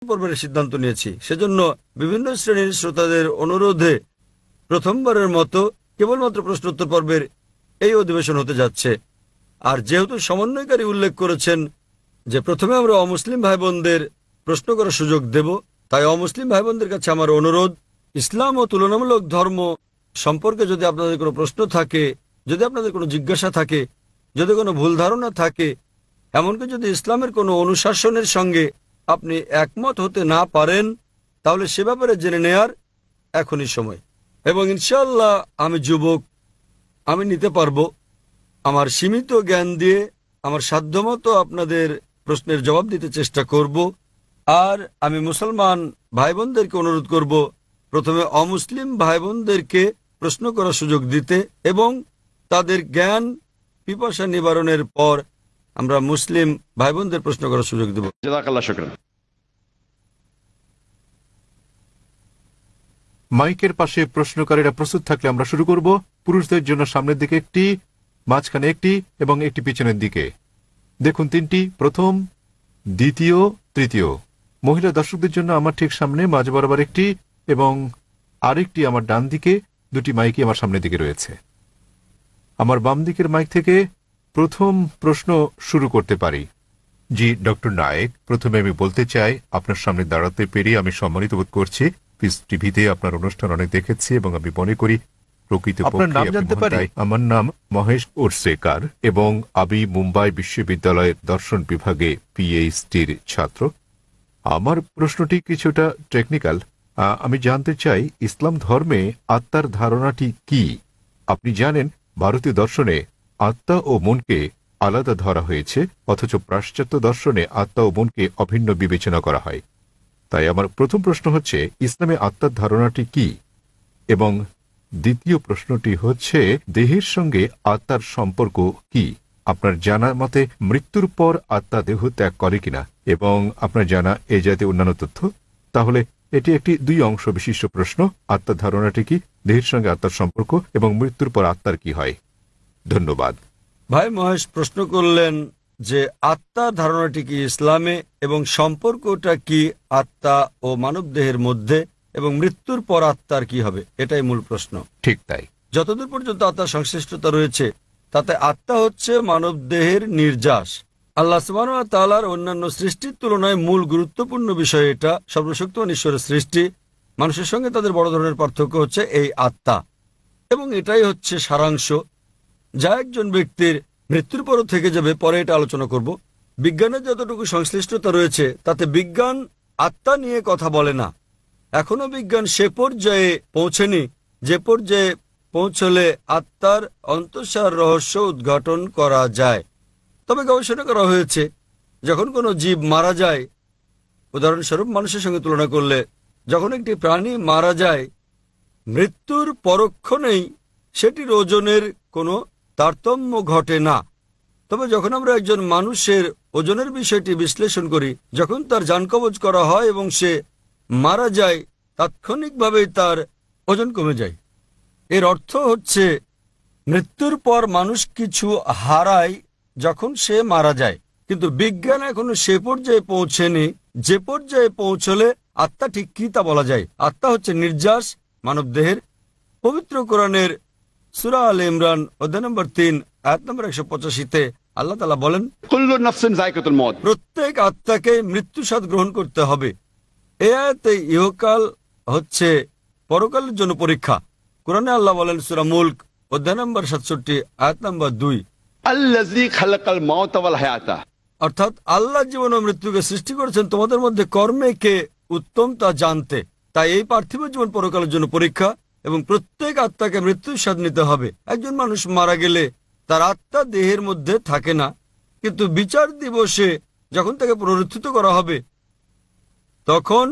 পর্বের সিদ্ধান্ত নিয়েছি। সেজন্য বিভিন্ন শ্রেণীর শ্রোতাদের অনুরোধে প্রথমবারের মতো কেবলমাত্র প্রশ্নোত্তর পর্বের এই অধিবেশন হতে যাচ্ছে। আর যেহেতু সমন্বয়কারী উল্লেখ করেছেন যে প্রথমে আমরা অমুসলিম ভাই বোনদের প্রশ্ন করার সুযোগ দেব, তাই অমুসলিম ভাই বোনদের কাছে আমার অনুরোধ, ইসলাম ও তুলনামূলক ধর্ম সম্পর্কে যদি আপনাদের কোনো প্রশ্ন থাকে, যদি আপনাদের কোনো জিজ্ঞাসা থাকে, যদি কোনো ভুল ধারণা থাকে, এমনকি যদি ইসলামের কোনো অনুশাসনের সঙ্গে আপনি একমত হতে না পারেন, তাহলে সে ব্যাপারে জেনে নেয়ার এখনই সময়। এবং ইনশাআল্লাহ আমি যুবক, আমি নিতে পারবো আমার সীমিত জ্ঞান দিয়ে আমার সাধ্যমতো আপনাদের প্রশ্নের জবাব দিতে চেষ্টা করব। আর আমি মুসলমান ভাই বোনদেরকে অনুরোধ করব প্রথমে অমুসলিম ভাই বোনদেরকে প্রশ্ন করার সুযোগ দিতে, এবং তাদের জ্ঞান পিপাসা নিবারণের পর আমরা মুসলিম ভাই বোনদের প্রশ্ন করার সুযোগ দেব। জাযাকাল্লাহ শুকরান। মাইকের পাশে প্রশ্নকারীরা প্রস্তুত থাকলে আমরা শুরু করব। পুরুষদের জন্য সামনের দিকে একটি, মাঝখানে একটি এবং একটি পিছনের দিকে। দেখুন তিনটি, প্রথম, দ্বিতীয়, তৃতীয়। মহিলা দর্শকদের জন্য আমার ঠিক সামনে মাঝ বরাবর একটি এবং আরেকটি আমার ডান দিকে, দুটি মাইকই আমার সামনের দিকে রয়েছে। আমার বাম দিকের মাইক থেকে প্রথম প্রশ্ন শুরু করতে পারি। জি ডক্টর নায়েক, প্রথমে আমি বলতে চাই আপনার সামনে দাঁড়াতে পেরে আমি সম্মানিত বোধ করছি। পিস টিভিতে আপনার অনুষ্ঠান অনেক দেখেছি এবং আমি মনে করি আপনার নাম জানতে পারি? আমার নাম মহেশ ওরসেকার এবং আমি মুম্বাই বিশ্ববিদ্যালয়ের দর্শন বিভাগে পিএইচডির ছাত্র। আমার প্রশ্নটি কিছুটা টেকনিক্যাল। আমি জানতে চাই ইসলাম ধর্মে আত্মার ধারণাটি কি? আপনি জানেন ভারতীয় দর্শনে আত্মা ও মনকে আলাদা ধরা হয়েছে, অথচ পাশ্চাত্য দর্শনে আত্মা ও মনকে অভিন্ন বিবেচনা করা হয়। তাই আমার প্রথম প্রশ্ন হচ্ছে ইসলামে আত্মার ধারণাটি কি, এবং দ্বিতীয় প্রশ্নটি হচ্ছে দেহের সঙ্গে আত্মার সম্পর্ক কি? আপনার জানা মতে মৃত্যুর পর আত্মা দেহ ত্যাগ করে কিনা, এবং আপনার জানা এই জাতীয় অন্যান্য তথ্য। তাহলে এটি একটি দুই অংশ বিশিষ্ট প্রশ্ন। আত্মার ধারণাটি কি, দেহের সঙ্গে আত্মার সম্পর্ক, এবং মৃত্যুর পর আত্মার কি হয়? ধন্যবাদ। ভাই মহেশ প্রশ্ন করলেন যে আত্মার ধারণাটি কি ইসলামে, এবং সম্পর্কটা কি আত্মা ও মানব দেহের মধ্যে, এবং মৃত্যুর পর আত্মার কি হবে, এটাই মূল প্রশ্ন। ঠিক তাই। যতদূর পর্যন্ত আত্মার সংশ্লিষ্টতা রয়েছে তাতে আত্মা হচ্ছে মানব দেহের নির্যাস। আল্লাহ সুবহানাহু ওয়া তাআলার অন্যান্য সৃষ্টির তুলনায় মূল গুরুত্বপূর্ণ বিষয় এটা। সর্বশক্তিমান ঈশ্বরের সৃষ্টি, মানুষের সঙ্গে তাদের বড় ধরনের পার্থক্য হচ্ছে এই আত্মা, এবং এটাই হচ্ছে সারাংশ যা একজন ব্যক্তির মৃত্যুর পরও থেকে যাবে। পরে এটা আলোচনা করব। বিজ্ঞানের যতটুকু সংশ্লিষ্টতা রয়েছে তাতে বিজ্ঞান আত্মা নিয়ে কথা বলে না। এখনো বিজ্ঞান সে পর্যায়ে পৌঁছেনি যে পর্যায়ে পৌঁছলে আত্মার অন্তঃসার রহস্য উদ্ঘাটন করা যায়। তবে গবেষণা করা হয়েছে যখন কোনো জীব মারা যায়, উদাহরণস্বরূপ মানুষের সঙ্গে তুলনা করলে, যখন একটি প্রাণী মারা যায় মৃত্যুর পরক্ষণেই সেটির ওজনের কোনো তারতম্য ঘটে না। তবে যখন আমরা একজন মানুষের ওজনের বিষয়টি বিশ্লেষণ করি, যখন তার জানকবজ করা হয় এবং সে মারা যায়, তাৎক্ষণিকভাবেই তার ওজন কমে যায়। এর অর্থ হচ্ছে মৃত্যুর পর মানুষ কিছু হারায় যখন সে মারা যায়, কিন্তু বিজ্ঞান এখনো সে পর্যায়ে পৌঁছেনি যে পর্যায়ে পৌঁছলে আত্মা ঠিক কি তা বলা যায়। আত্মা হচ্ছে নির্যাস মানব দেহের। পবিত্র কোরআনের সূরা আলে ইমরান অধ্যায় নম্বর 3 আয়াত নম্বর 185-তে আল্লাহ তাআলা বলেন, কুল্লু নাফসিন যায়কাতুল মউত, প্রত্যেক আত্মাকে মৃত্যু স্বাদ গ্রহণ করতে হবে। এই আয়াতে ইহকাল হচ্ছে পরকালের জন্য পরীক্ষা। কোরআনে আল্লাহ বলেন সূরা মুলক অধ্যায় নম্বর 67 আয়াত নম্বর 2, আল্লাযী খালাকাল মাউতা ওয়াল হায়াতা, অর্থাৎ আল্লাহ জীবন ও মৃত্যুকে সৃষ্টি করেছেন তোমাদের মধ্যে কর্মে কে উত্তম তা জানতে। তাই এই পার্থিব জীবন পরকালের জন্য পরীক্ষা, এবং প্রত্যেক আত্মাকে মৃত্যুর স্বাদ নিতে হবে। একজন মানুষ মারা গেলে তার আত্মা দেহের মধ্যে থাকে না, কিন্তু বিচার দিবসে যখন তাকে পুনরুত্থিত করা হবে তখন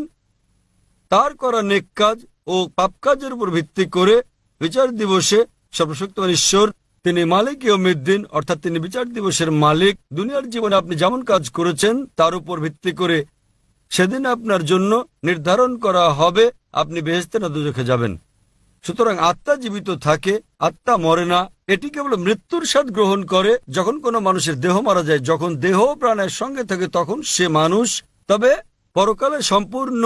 তার করা নেক কাজ ও পাপ কাজের উপর ভিত্তি করে বিচার দিবসে সর্বশক্তিমান ঈশ্বর, তিনি মালিক ইয়াউমিদ্দিন, অর্থাৎ তিনি বিচার দিবসের মালিক, দুনিয়ার জীবনে আপনি যেমন কাজ করেছেন তার উপর ভিত্তি করে সেদিন আপনার জন্য নির্ধারণ করা হবে আপনি বেহেশতে না দোজখে যাবেন। সুতরাং আত্মা জীবিত থাকে, আত্মা মরে না। এটি কেবল মৃত্যুর স্বাদ গ্রহণ করে যখন কোনো মানুষের দেহ মারা যায়। যখন দেহ প্রাণের সঙ্গে থাকে তখন সে মানুষ। তবে পরকালে সম্পূর্ণ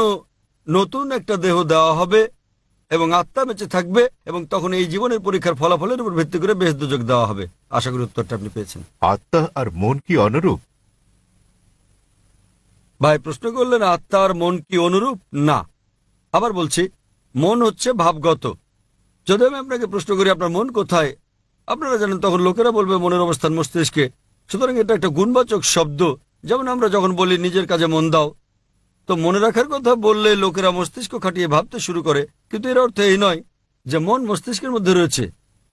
নতুন একটা দেহ দেওয়া হবে এবং আত্মা বেঁচে থাকবে, এবং তখন এই জীবনের পরীক্ষার ফলাফলের উপর ভিত্তি করে বেশ দুযোগ দেওয়া হবে। আশা করি উত্তরটা আপনি পেয়েছেন। আত্মা আর মন কি অনুরূপ? ভাই প্রশ্ন করলেন আত্মা আর মন কি অনুরূপ? না। আবার বলছি, মন হচ্ছে ভাবগত। যদি আমি আপনাকে প্রশ্ন করি আপনার মন কোথায়, আপনারা জানেন তখন লোকেরা বলবে মনের অবস্থান মস্তিষ্কে। সুতরাং এটা একটা গুণবাচক শব্দ। যেমন আমরা যখন বলি নিজের কাজে মন দাও, তো মনে রাখার কথা বললে লোকেরা মস্তিষ্ক খাটিয়ে ভাবতে শুরু করে, কিন্তু এর অর্থ এই নয় যে মন মস্তিষ্কের মধ্যে রয়েছে,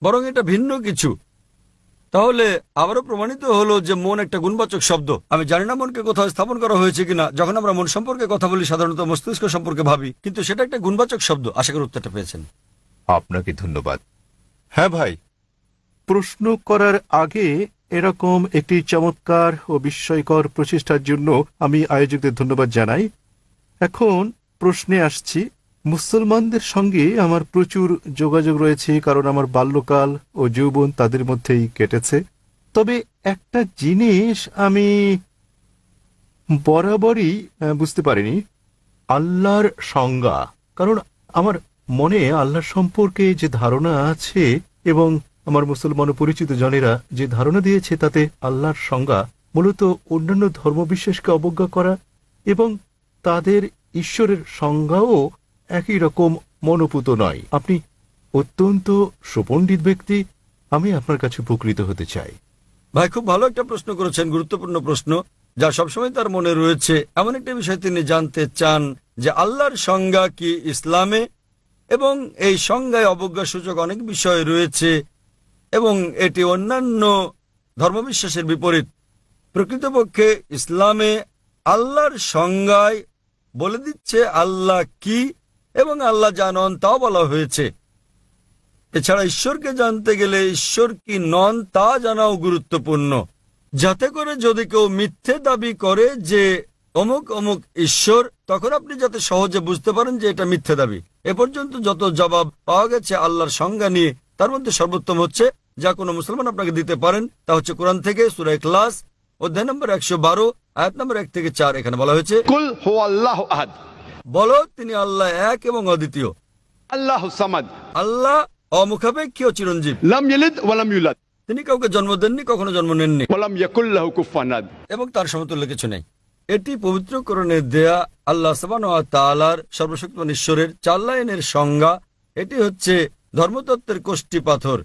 বরং এটা ভিন্ন কিছু। তাহলে আবারও প্রমাণিত হলো যে মন একটা গুণবাচক শব্দ। আমি জানি না মনকে কোথাও স্থাপন করা হয়েছে কিনা। যখন আমরা মন সম্পর্কে কথা বলি সাধারণত মস্তিষ্ক সম্পর্কে ভাবি, কিন্তু সেটা একটা গুণবাচক শব্দ। আশা করি উত্তরটা পেয়েছেন। আপনাকে ধন্যবাদ। হ্যাঁ ভাই, প্রশ্ন করার আগে এরকম একটি চমৎকার ও বিস্ময়কর প্রচেষ্টার জন্য আমি আয়োজকদের ধন্যবাদ জানাই। এখন প্রশ্নে আসছি। মুসলমানদের সঙ্গে আমার প্রচুর যোগাযোগ রয়েছে, কারণ আমার বাল্যকাল ও যৌবন তাদের মধ্যেই কেটেছে। তবে একটা জিনিস আমি বরাবরই বুঝতে পারিনি, আল্লাহর সংজ্ঞা। কারণ আমার মনে আল্লাহর সম্পর্কে যে ধারণা আছে এবং আমার মুসলমান পরিচিত জনেরা যে ধারণা দিয়েছে, তাতে আল্লাহর সংজ্ঞা মূলত অন্যান্য ধর্মবিশ্বাসকে অবজ্ঞা করা এবং তাদের ঈশ্বরের সংজ্ঞাও একই রকম মনোপুত নয়। আপনি অত্যন্ত সুপণ্ডিত ব্যক্তি, আমি আপনার কাছে উপকৃত হতে চাই। ভাই খুব ভালো একটা প্রশ্ন করেছেন, গুরুত্বপূর্ণ প্রশ্ন, যা সবসময় তার মনে রয়েছে। এমন একটা বিষয় তিনি জানতে চান যে আল্লাহর সংজ্ঞা কি ইসলামে, এবং এই সংজ্ঞায় অবজ্ঞাসূচক অনেক বিষয় রয়েছে এবং এটি অন্যান্য ধর্মবিশ্বাসের বিপরীত। প্রকৃতপক্ষে ইসলামে আল্লাহর সংজ্ঞায় বলে দিচ্ছে আল্লাহ কি এবং আল্লাহ যা নন তাও বলা হয়েছে। এছাড়া ঈশ্বরকে জানতে গেলে ঈশ্বর কি নন তা জানাও গুরুত্বপূর্ণ, যাতে করে যদি কেউ মিথ্যে দাবি করে যে অমুক অমুক ঈশ্বর, তখন আপনি যাতে সহজে বুঝতে পারেন যে এটা মিথ্যে দাবি। এ পর্যন্ত যত জবাব পাওয়া গেছে আল্লাহর সংজ্ঞা নিয়ে, তার মধ্যে সর্বোত্তম হচ্ছে যা কোনো মুসলমান আপনাকে দিতে পারেন, তা হচ্ছে কোরআন থেকে সূরা ইখলাস অধ্যায় নম্বর 112 আয়াত নম্বর 1 থেকে 4। এখানে বলা হয়েছে, কুল হুয়াল্লাহু আহাদ, বলো তিনি আল্লাহ এক এবং অদ্বিতীয়। আল্লাহু সামাদ, আল্লাহ অমুখাপেক্ষী ও চিরঞ্জীব। লাম ইয়ালিদ ওয়া লাম ইউলাদ, তিনি কাউকে জন্ম দেননি, কখনো জন্ম নেননি, ওয়া লাম ইয়াকুল লাহু কুফুয়ান আহাদ। এবং তার সমতুল্য কিছু নেই। এটি পবিত্রকরণে দেয়া আল্লাহ সুবহানাহু ওয়া তাআলার সর্বশক্তিমান ঈশ্বরের 4 লাইনের সংজ্ঞা। এটি হচ্ছে ধর্মতত্ত্বের কোষ্ঠী পাথর।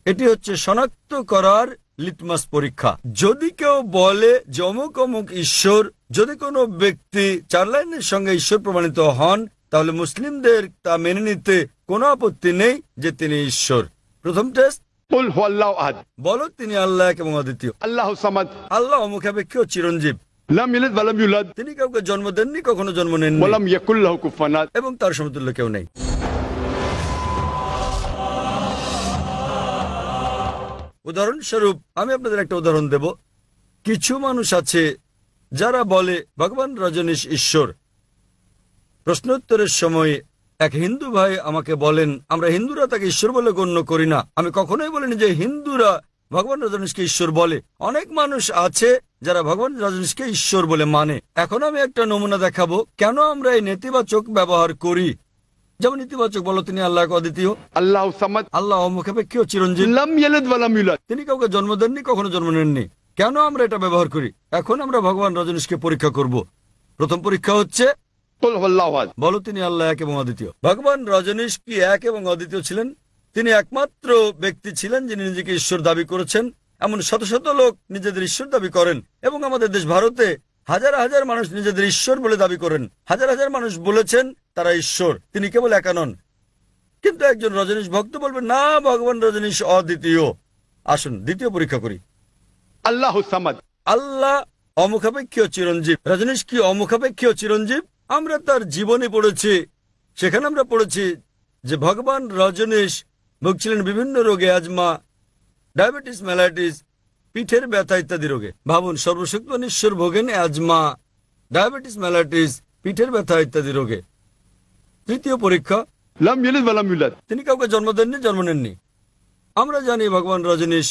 এটি হচ্ছে শনাক্ত করার লিটমাস পরীক্ষা। যদি কেউ বলে যে অমুক অমুক ঈশ্বর, যদি কোনো ব্যক্তি 4 লাইনের সঙ্গে ঈশ্বর প্রমাণিত হন, তাহলে মুসলিমদের তা মেনে নিতে কোনো আপত্তি নেই যে তিনি ঈশ্বর। প্রথম টেস্ট, কুল হুয়াল্লাহু আহাদ, বলো তিনি আল্লাহ এক এবং অদ্বিতীয়। আল্লাহু সামাদ, আল্লাহ অমুখাপেক্ষী ও চিরঞ্জীব। লাম ইয়ালিদ ওয়া লাম ইউলাদ, তিনি কাউকে জন্ম দেননি, কখনো জন্ম নেননি, ওয়া লাম ইয়াকুল লাহু কুফুয়ান আহাদ। এবং তার সমতুল্য কেউ নেই। উদাহরণস্বরূপ আমি আপনাদের একটা উদাহরণ দেব। কিছু মানুষ আছে যারা বলে ভগবান রজনীশ ঈশ্বর। প্রশ্নোত্তরের সময় এক হিন্দু ভাই আমাকে বলেন, আমরা হিন্দুরা তাকে ঈশ্বর বলে গণ্য করি না। আমি কখনোই বলিনি যে হিন্দুরা ভগবান রজনীশকে ঈশ্বর বলে। অনেক মানুষ আছে যারা ভগবান রজনীশকে ঈশ্বর বলে মানে। এখন আমি একটা নমুনা দেখাবো কেন আমরা এই নেতিবাচক ব্যবহার করি। যেমন ইতিবাচক, বলো তিনি আল্লাহ এক অদ্বিতীয়, আল্লাহু সামাদ, আল্লাহ অমুখাপেক্ষী ও চিরঞ্জীব, লাম ইয়ালিদ ওয়া লাম ইউলাদ, তিনি কাউকে জন্ম দেননি, কখনো জন্ম নেননি। কেন আমরা এটা ব্যবহার করি? এখন আমরা ভগবান রজনীশকে পরীক্ষা করব। প্রথম পরীক্ষা হচ্ছে, কুল হুয়াল্লাহু আহাদ, বলো তিনি আল্লাহ এক এবং অদ্বিতীয়। ভগবান রজনীশ কি এক এবং অদ্বিতীয় ছিলেন? তিনি একমাত্র ব্যক্তি ছিলেন যিনি নিজেকে ঈশ্বর দাবি করেছেন। এমন শত শত লোক নিজেদের ঈশ্বর দাবি করেন, এবং আমাদের দেশ ভারতে হাজার হাজার মানুষ নিজেদের ঈশ্বর বলে দাবি করেন। হাজার হাজার মানুষ বলেছেন তারা ঈশ্বর, তিনি কেবল একা নন। কিন্তু একজন রজনীশ ভক্ত বলবে না, ভগবান রজনীশ অদ্বিতীয়। আসুন দ্বিতীয় পরীক্ষা করি। আল্লাহু সামাদ, আল্লাহ অমুখাপেক্ষী ও চিরঞ্জীব। রজনীশ কি অমুখাপেক্ষী ও চিরঞ্জীব? আমরা তার জীবনে পড়েছি, সেখানে আমরা পড়েছি যে ভগবান রজনীশ ভুগছিলেন বিভিন্ন রোগে, অ্যাজমা, ডায়াবেটিস, ম্যালাইটিস, পিঠের ব্যথা ইত্যাদি রোগে। ভাবুন, সর্বশক্তিমান ঈশ্বর ভোগেন অ্যাজমা, ডায়াবেটিস, ম্যালাইটিস, পিঠের ব্যথা ইত্যাদি রোগে। তৃতীয় পরীক্ষা, লাম ইয়ালিদ ওয়া লাম ইউলাদ, তিনি কাউকে জন্ম দেননি, জন্ম নেননি। আমরা জানি ভগবান রজনীশ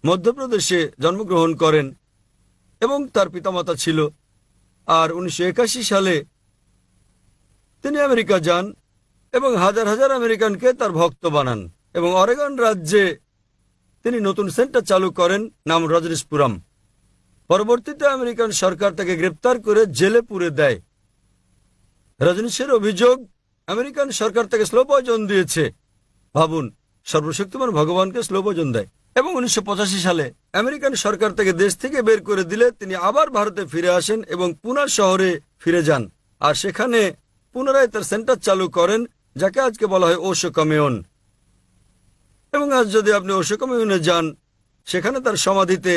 মধ্যপ্রদেশে জন্মগ্রহণ করেন এবং তার পিতামাতা ছিল আর 1981 সালে তিনি আমেরিকা যান এবং হাজার হাজার আমেরিকানকে তার ভক্ত বানান এবং অরেগন রাজ্যে তিনি নতুন সেন্টার চালু করেন নাম রজনীশপুরম। পরবর্তীতে আমেরিকান সরকার তাকে গ্রেপ্তার করে জেলে পুরে দেয়। রজনীশের অভিযোগ আমেরিকান সরকার তাকে স্লো পয়জন দিয়েছে। ভাবুন, সর্বশক্তিমান ভগবানকে স্লো পয়জন দেয়। এবং 1985 সালে আমেরিকান সরকার তাকে দেশ থেকে বের করে দিলে তিনি আবার ভারতে ফিরে আসেন এবং পুনা শহরে ফিরে যান আর সেখানে পুনরায় তার সেন্টার চালু করেন, যাকে আজকে বলা হয় ওশো কমিউন। এবং আজ যদি আপনি ওশো কমিউনে যান, সেখানে তার সমাধিতে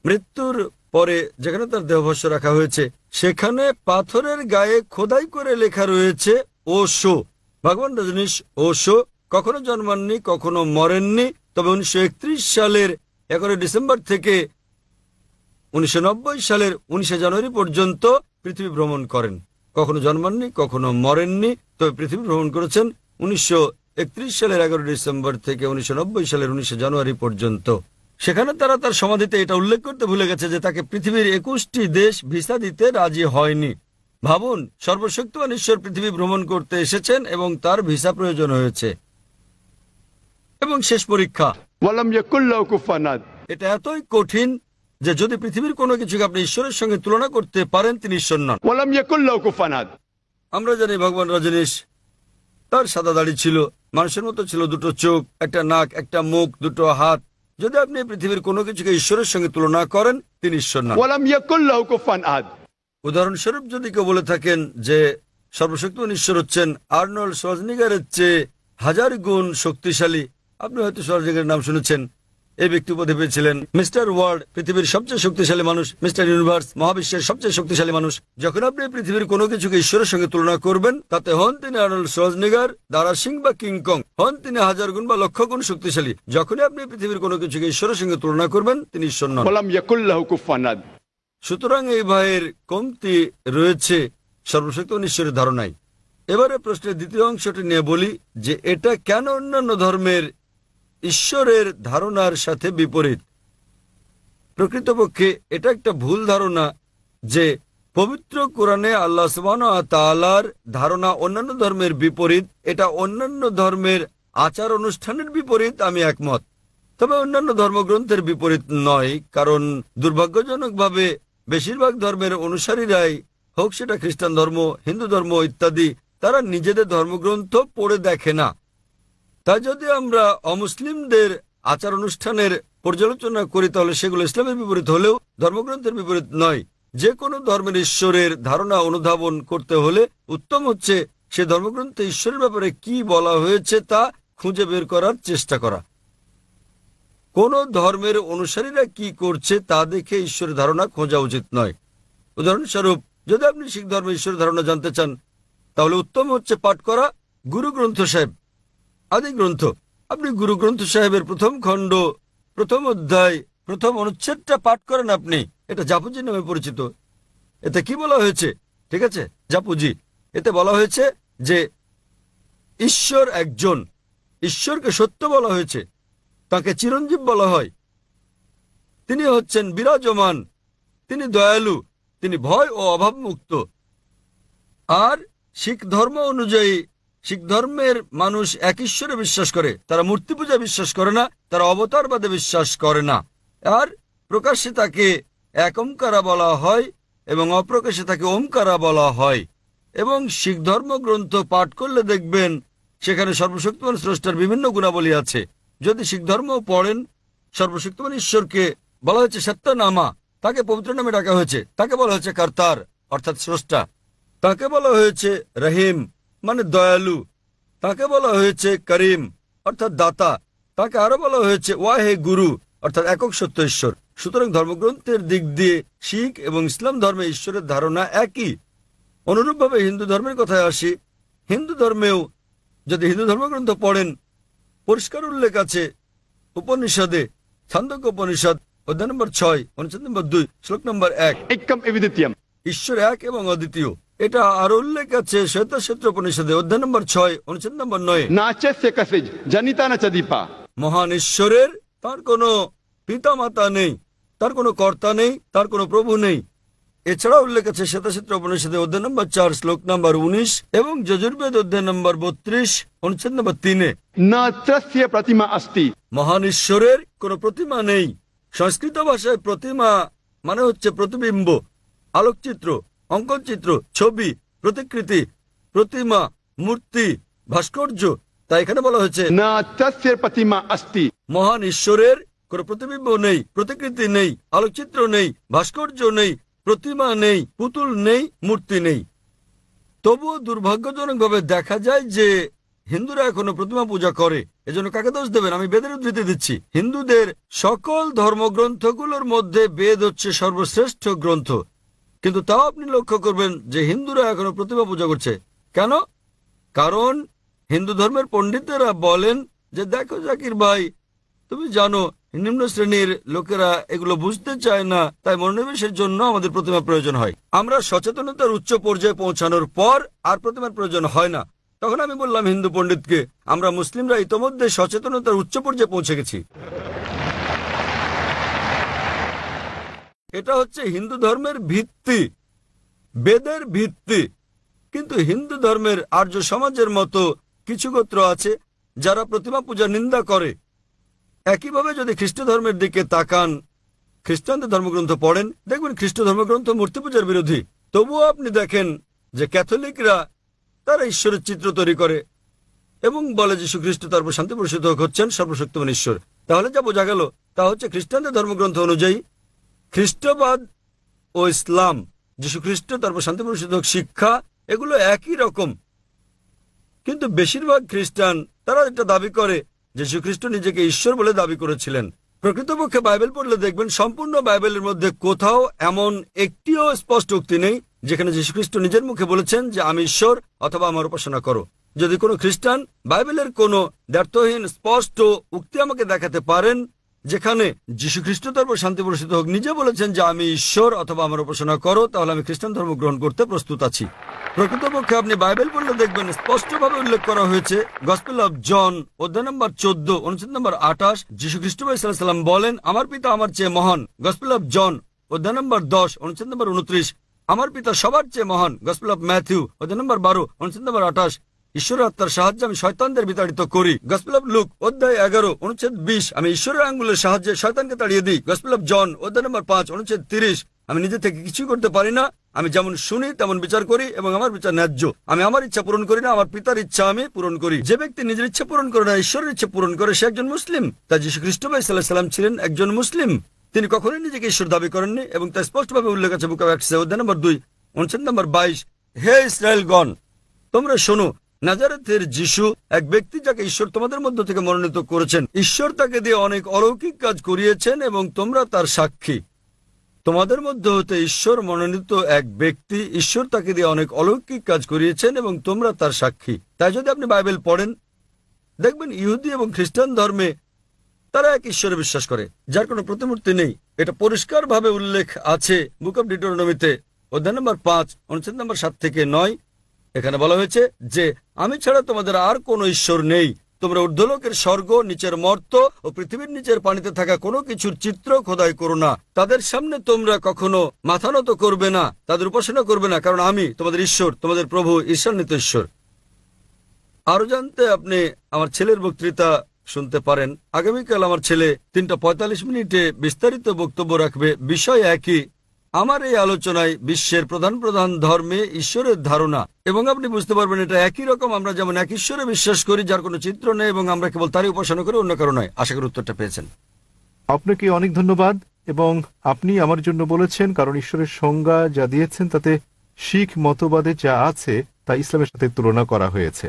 মৃত্যুর পরে যেখানে তার দেহভস্য রাখা হয়েছে, সেখানে পাথরের গায়ে খোদাই করে লেখা রয়েছে ওশো। ভগবান রজনীশ ওশো কখনো জন্মাননি, কখনো মরেননি, তবে 1931 সালের 11 ডিসেম্বর থেকে 1990 সালের 19 জানুয়ারি পর্যন্ত পৃথিবী ভ্রমণ করেন। কখনো জন্মাননি, কখনো মরেননি, তবে পৃথিবী ভ্রমণ করেছেন 1931 সালের 11 ডিসেম্বর থেকে 1990 সালের 19 জানুয়ারি পর্যন্ত। সেখানে তারা তার সমাধিতে এটা উল্লেখ করতে ভুলে গেছে যে তাকে পৃথিবীর 21টি দেশ ভিসা দিতে রাজি হয়নি। ভাবুন, সর্বশক্তিমান ঈশ্বর পৃথিবী ভ্রমণ করতে এসেছেন এবং তার ভিসা প্রয়োজন হয়েছে। এবং শেষ পরীক্ষা, ওয়ালাম ইয়াকুল্লাহু কুফুয়ান আহাদ। এটা এতই কঠিন যে যদি পৃথিবীর কোনো কিছুকে আপনি ঈশ্বরের সঙ্গে তুলনা করতে পারেন, তিনি ঈশ্বর নন। ওয়ালাম ইয়াকুল্লাহু কুফুয়ান আহাদ। আমরা জানি ভগবান রজনীশ, তার সাদা দাড়ি ছিল, মানুষের মতো ছিল, দুটো চোখ, একটা নাক, একটা মুখ, দুটো হাত। যদি আপনি পৃথিবীর কোনো কিছুকে ঈশ্বরের সঙ্গে তুলনা করেন, তিনি ঈশ্বর নন। ওয়ালাম ইয়াকুল্লাহু কুফুয়ান আহাদ। উদাহরণস্বরূপ যদি কেউ বলে থাকেন যে সর্বশক্তিমান ঈশ্বর হচ্ছেন আর্নল্ড শোয়ার্জনেগারের চেয়ে 1000 গুণ শক্তিশালী, আপনি হয়তো শোয়ার্জনেগারের নাম শুনেছেন। এই ব্যক্তি পদে পেয়েছিলেন মিস্টার ওয়ার্ল্ড, পৃথিবীর সবচেয়ে শক্তিশালী মানুষ, মিস্টার ইউনিভার্স, মহাবিশ্বের সবচেয়ে শক্তিশালী মানুষ। যখন আপনি পৃথিবীর কোনো কিছুকে ঈশ্বরের সঙ্গে তুলনা করবেন, তাতে হন তিনি আর্নল্ড শোয়ার্জনেগার, দারা সিং বা কিংকং, হন তিনি 1000 গুণ বা লক্ষ গুণ শক্তিশালী। যখনই আপনি পৃথিবীর কোনো কিছুকে ঈশ্বরের সঙ্গে তুলনা করবেন, তিনি ঈশ্বর নন। ওয়ালাম ইয়াকুল্লাহু কুফুয়ান আহাদ। সুতরাং এই ভাইয়ের কমতি রয়েছে সর্বশক্তিমান ঈশ্বরের ধারণায়। এবারে প্রশ্নের দ্বিতীয় অংশটি নিয়ে বলি যে এটা কেন অন্যান্য ধর্মের ঈশ্বরের ধারণার সাথে বিপরীত। প্রকৃতপক্ষে এটা একটা ভুল ধারণা যে পবিত্র কোরআনে আল্লাহ সুবহানাহু ওয়া তাআলার ধারণা অন্যান্য ধর্মের বিপরীত। এটা অন্যান্য ধর্মের আচার অনুষ্ঠানের বিপরীত, আমি একমত। তবে অন্যান্য ধর্মগ্রন্থের বিপরীত নয়, কারণ দুর্ভাগ্যজনকভাবে বেশিরভাগ ধর্মের অনুসারীরাই, হোক সেটা খ্রিস্টান ধর্ম, হিন্দু ধর্ম ইত্যাদি, তারা নিজেদের ধর্মগ্রন্থ পড়ে দেখে না। তাই যদি আমরা অমুসলিমদের আচার অনুষ্ঠানের পর্যালোচনা করি, তাহলে সেগুলো ইসলামের বিপরীত হলেও ধর্মগ্রন্থের বিপরীত নয়। যে কোনো ধর্মের ঈশ্বরের ধারণা অনুধাবন করতে হলে উত্তম হচ্ছে সে ধর্মগ্রন্থে ঈশ্বরের ব্যাপারে কি বলা হয়েছে তা খুঁজে বের করার চেষ্টা করা। কোন ধর্মের অনুসারীরা কি করছে তা দেখে ঈশ্বরের ধারণা খোঁজা উচিত নয়। উদাহরণস্বরূপ, যদি আপনি শিখ ধর্মের ঈশ্বরের ধারণা জানতে চান, তাহলে উত্তম হচ্ছে পাঠ করা গুরু গ্রন্থ সাহেব, আদি গ্রন্থ। আপনি গুরু গ্রন্থ সাহেবের প্রথম খণ্ড, প্রথম অধ্যায়, প্রথম অনুচ্ছেদটা পাঠ করেন। আপনি এটা জাপুজি নামে পরিচিত। এতে কি বলা হয়েছে? ঠিক আছে, জাপুজি। এতে বলা হয়েছে যে ঈশ্বর একজন, ঈশ্বরকে সত্য বলা হয়েছে, তাকে চিরঞ্জীব বলা হয়, তিনি হচ্ছেন বিরাজমান, তিনি দয়ালু, তিনি ভয় ও অভাব মুক্ত। আর শিখ ধর্ম অনুযায়ী শিখ ধর্মের মানুষ এক ঈশ্বরে বিশ্বাস করে, তারা মূর্তি পূজা বিশ্বাস করে না, তারা অবতারবাদে বিশ্বাস করে না। আর প্রকাশ্যে তাকে এক ওমকারা বলা হয় এবং অপ্রকাশ্যে তাকে ওমকারা বলা হয়। এবং শিখ ধর্মগ্রন্থ পাঠ করলে দেখবেন সেখানে সর্বশক্তিমান স্রষ্টার বিভিন্ন গুণাবলী আছে। যদি শিখ ধর্ম পড়েন, সর্বশক্তিমান ঈশ্বরকে বলা হয়েছে সত্যনামা, তাকে পবিত্র নামে ডাকা হয়েছে। তাকে বলা হয়েছে কর্তার অর্থাৎ স্রষ্টা, তাকে বলা হয়েছে রহিম মানে দয়ালু, তাকে বলা হয়েছে করিম অর্থাৎ দাতা, তাকে আরো বলা হয়েছে ওয়াহে গুরু অর্থাৎ একক সত্য ঈশ্বর। সুতরাং ধর্মগ্রন্থের দিক দিয়ে শিখ এবং ইসলাম ধর্মে ঈশ্বরের ধারণা একই। অনুরূপভাবে হিন্দু ধর্মের কথায় আসি, হিন্দু ধর্মেও যদি হিন্দু ধর্মগ্রন্থ পড়েন, পরিষ্কার উল্লেখ আছে উপনিষদে, ছান্দোক্য উপনিষদ অধ্যায় নম্বর 6, অনুচ্ছেদ নম্বর 2, শ্লোক নম্বর 1, একম এবিদিত্যম, ঈশ্বর এক এবং অদ্বিতীয়। এটা আর উল্লেখ আছে শ্বেতক্ষেত্র উপনিষদে অধ্যায় নম্বর 6, অনুচ্ছেদ নম্বর 9, নাচস্য কসিজ জনিতা ন চদীপা। মহান ঈশ্বরের তার কোনো পিতা মাতা নেই, তার কোনো কর্তা নেই, তার কোনো প্রভু নেই, এছাড়া উল্লেখ আছে শ্বেতাক্ষেত্র উপনিষদে অধ্যায় নম্বর 4 শ্লোক নম্বর 19 এবং যজুর্বেদ অধ্যায় নম্বর 32 অনুচ্ছেদ নম্বর 3-এ न तस्य प्रतिमा अस्ति। মহান ঈশ্বরের কোনো প্রতিমা নেই। সংস্কৃত ভাষায় প্রতিমা মানে হচ্ছে প্রতিবিম্ব, আলোকচিত্র, অঙ্কনচিত্র, ছবি, প্রতিকৃতি, প্রতিমা, মূর্তি, ভাস্কর্য। তাই এখানে বলা হয়েছে न तस्य प्रतिमा अस्ति। মহান ঈশ্বরের কোনো প্রতিবিম্ব নেই, প্রতিকৃতি নেই, আলোকচিত্র নেই, ভাস্কর্য নেই, প্রতিমা নেই, পুতুল নেই, মূর্তি নেই। তবুও দুর্ভাগ্যজনকভাবে দেখা যায় যে হিন্দুরা এখনো প্রতিমা পূজা করে। এজন্য কাকে দোষ দেবেন? আমি বেদের উদ্ধৃতি দিচ্ছি। হিন্দুদের সকল ধর্মগ্রন্থগুলোর মধ্যে বেদ হচ্ছে সর্বশ্রেষ্ঠ গ্রন্থ, কিন্তু তাও আপনি লক্ষ্য করবেন যে হিন্দুরা এখনো প্রতিমা পূজা করছে। কেন? কারণ হিন্দু ধর্মের পণ্ডিতেরা বলেন যে দেখো জাকির ভাই, তুমি জানো নিম্ন শ্রেণীর লোকেরা এগুলো বুঝতে চায় না, তাই মনোনিবেশের জন্য আমাদের প্রতিমা প্রয়োজন হয়। আমরা সচেতনতার উচ্চ পর্যায়ে পৌঁছানোর পর আর প্রতিমার প্রয়োজন হয় না। তখন আমি বললাম হিন্দু পণ্ডিতকে, আমরা মুসলিমরা ইতোমধ্যে সচেতনতার উচ্চ পর্যায়ে পৌঁছে গেছি। এটা হচ্ছে হিন্দু ধর্মের ভিত্তি, বেদের ভিত্তি। কিন্তু হিন্দু ধর্মের আর্য সমাজের মতো কিছু গোত্র আছে যারা প্রতিমা পূজার নিন্দা করে। একইভাবে যদি খ্রিস্ট ধর্মের দিকে তাকান, খ্রিস্টানদের ধর্মগ্রন্থ পড়েন, দেখবেন খ্রিস্ট ধর্মগ্রন্থ মূর্তি পূজার বিরোধী। তবুও আপনি দেখেন যে ক্যাথলিকরা তারা ঈশ্বরের চিত্র তৈরি করে এবং বলে যীশু খ্রিস্ট তারপর শান্তি বর্ষিত হচ্ছেন সর্বশক্তিমান ঈশ্বর। তাহলে যা বোঝা গেল তা হচ্ছে খ্রিস্টানদের ধর্মগ্রন্থ অনুযায়ী খ্রিস্টবাদ ও ইসলাম, যীশু খ্রিস্ট তারপর শান্তি বর্ষিত শিক্ষা, এগুলো একই রকম। কিন্তু বেশিরভাগ খ্রিস্টান তারা এটা দাবি করে যে যীশু খ্রিস্ট নিজেকে ঈশ্বর বলে দাবি করেছিলেন। প্রকৃতপক্ষে বাইবেল পড়লে দেখবেন সম্পূর্ণ বাইবেলের মধ্যে কোথাও এমন একটিও স্পষ্ট উক্তি নেই যেখানে যীশু খ্রিস্ট নিজের মুখে বলেছেন যে আমি ঈশ্বর অথবা আমার উপাসনা করো। যদি কোনো খ্রিস্টান বাইবেলের কোনো দ্ব্যর্থহীন স্পষ্ট উক্তি আমাকে দেখাতে পারেন যেখানে যীশু খ্রিস্ট তারপর শান্তি বর্ষিত হোক নিজে বলেছেন যে আমি ঈশ্বর অথবা আমার উপাসনা করো, তাহলে আমি খ্রিস্টান ধর্ম গ্রহণ করতে প্রস্তুত আছি। প্রকৃতপক্ষে আপনি বাইবেল পড়লে দেখবেন স্পষ্টভাবে উল্লেখ করা হয়েছে গসপেল অফ জন অধ্যায় নম্বর 14 অনুচ্ছেদ নম্বর 28, যীশু খ্রিস্ট সাল্লাম বলেন আমার পিতা আমার চেয়ে মহান। গসপেল অফ জন অধ্যায় নম্বর 10 অনুচ্ছেদ নম্বর 29, আমার পিতা সবার চেয়ে মহান। গসপেল অফ ম্যাথিউ অধ্যায় নম্বর 12 অনুচ্ছেদ নম্বর 28, ঈশ্বরের আত্মার সাহায্যে আমি শয়তানদের বিতাড়িত করি। গসপেল অফ লুক অধ্যায় 11 অনুচ্ছেদ 20, আমি ঈশ্বরের আঙ্গুলের সাহায্যে শয়তানকে তাড়িয়ে দিই। গসপেল অফ জন অধ্যায় নম্বর 5 অনুচ্ছেদ 30, আমি নিজে থেকে কিছুই করতে পারি না, আমি যেমন শুনি তেমন বিচার করি এবং আমার বিচার ন্যায্য। আমি আমার ইচ্ছা পূরণ করি না, আমার পিতার ইচ্ছা আমি পূরণ করি। যে ব্যক্তি নিজের ইচ্ছা পূরণ করে না, ঈশ্বরের ইচ্ছা পূরণ করে, সে একজন মুসলিম। তাই যীশু খ্রিস্ট সাল্লাম ছিলেন একজন মুসলিম। তিনি কখনোই নিজেকে ঈশ্বর দাবি করেননি এবং তা স্পষ্টভাবে উল্লেখ আছে বুক অফ অ্যাক্টস অধ্যায় নম্বর 2 অনুচ্ছেদ নম্বর 22, হে ইসরায়েলগণ তোমরা শোনো, নাজারেথের যিশু এক ব্যক্তি যাকে ঈশ্বর তোমাদের মধ্য থেকে মনোনীত করেছেন। ঈশ্বর তাকে দিয়ে অনেক অলৌকিক কাজ করিয়েছেন এবং তোমরা তার সাক্ষী। তোমাদের মধ্যে হতে ঈশ্বর মনোনীত এক ব্যক্তি, ঈশ্বর তাকে দিয়ে অনেক অলৌকিক কাজ করিয়েছেন এবং তোমরা তার সাক্ষী। তাই যদি আপনি বাইবেল পড়েন দেখবেন ইহুদি এবং খ্রিস্টান ধর্মে তারা এক ঈশ্বরে বিশ্বাস করে যার কোনো প্রতিমূর্তি নেই। এটা পরিষ্কারভাবে উল্লেখ আছে বুক অব ডিউটেরোনমিতে অধ্যায় নম্বর 5 অনুচ্ছেদ নম্বর 7 থেকে 9। এখানে বলা হয়েছে যে আমি ছাড়া তোমাদের আর কোনো ঈশ্বর নেই। তোমরা ঊর্ধ্বলোকের স্বর্গ, নিচের মর্ত ও পৃথিবীর নিচের পানিতে থাকা কোনো কিছুর চিত্র খোদাই করো না। তাদের সামনে তোমরা কখনো মাথা নত করবে না, তাদের উপাসনা করবে না, কারণ আমি তোমাদের ঈশ্বর, তোমাদের প্রভু ঈশ্বরান্বিত ঈশ্বর। আরো জানতে আপনি আমার ছেলের বক্তৃতা শুনতে পারেন। আগামীকাল আমার ছেলে 3:45 বিস্তারিত বক্তব্য রাখবে, বিষয় একই। আমার এই আলোচনায় বিশ্বের প্রধান প্রধান ধর্মে ঈশ্বরের ধারণা, এবং আপনি বুঝতে পারবেন এটা একই রকম। আমরা যেমন এক ঈশ্বরে বিশ্বাস করি যার কোনো চিত্র নেই এবং আমরা কেবল তারই উপাসনা করি, অন্য কারো নয়। আশা করি উত্তরটা পেয়েছেন। আপনাকে অনেক ধন্যবাদ। এবং আপনি আমার জন্য বলেছেন, কারণ ঈশ্বরের সংজ্ঞা যা দিয়েছেন তাতে শিখ মতবাদে যা আছে তা ইসলামের সাথে তুলনা করা হয়েছে।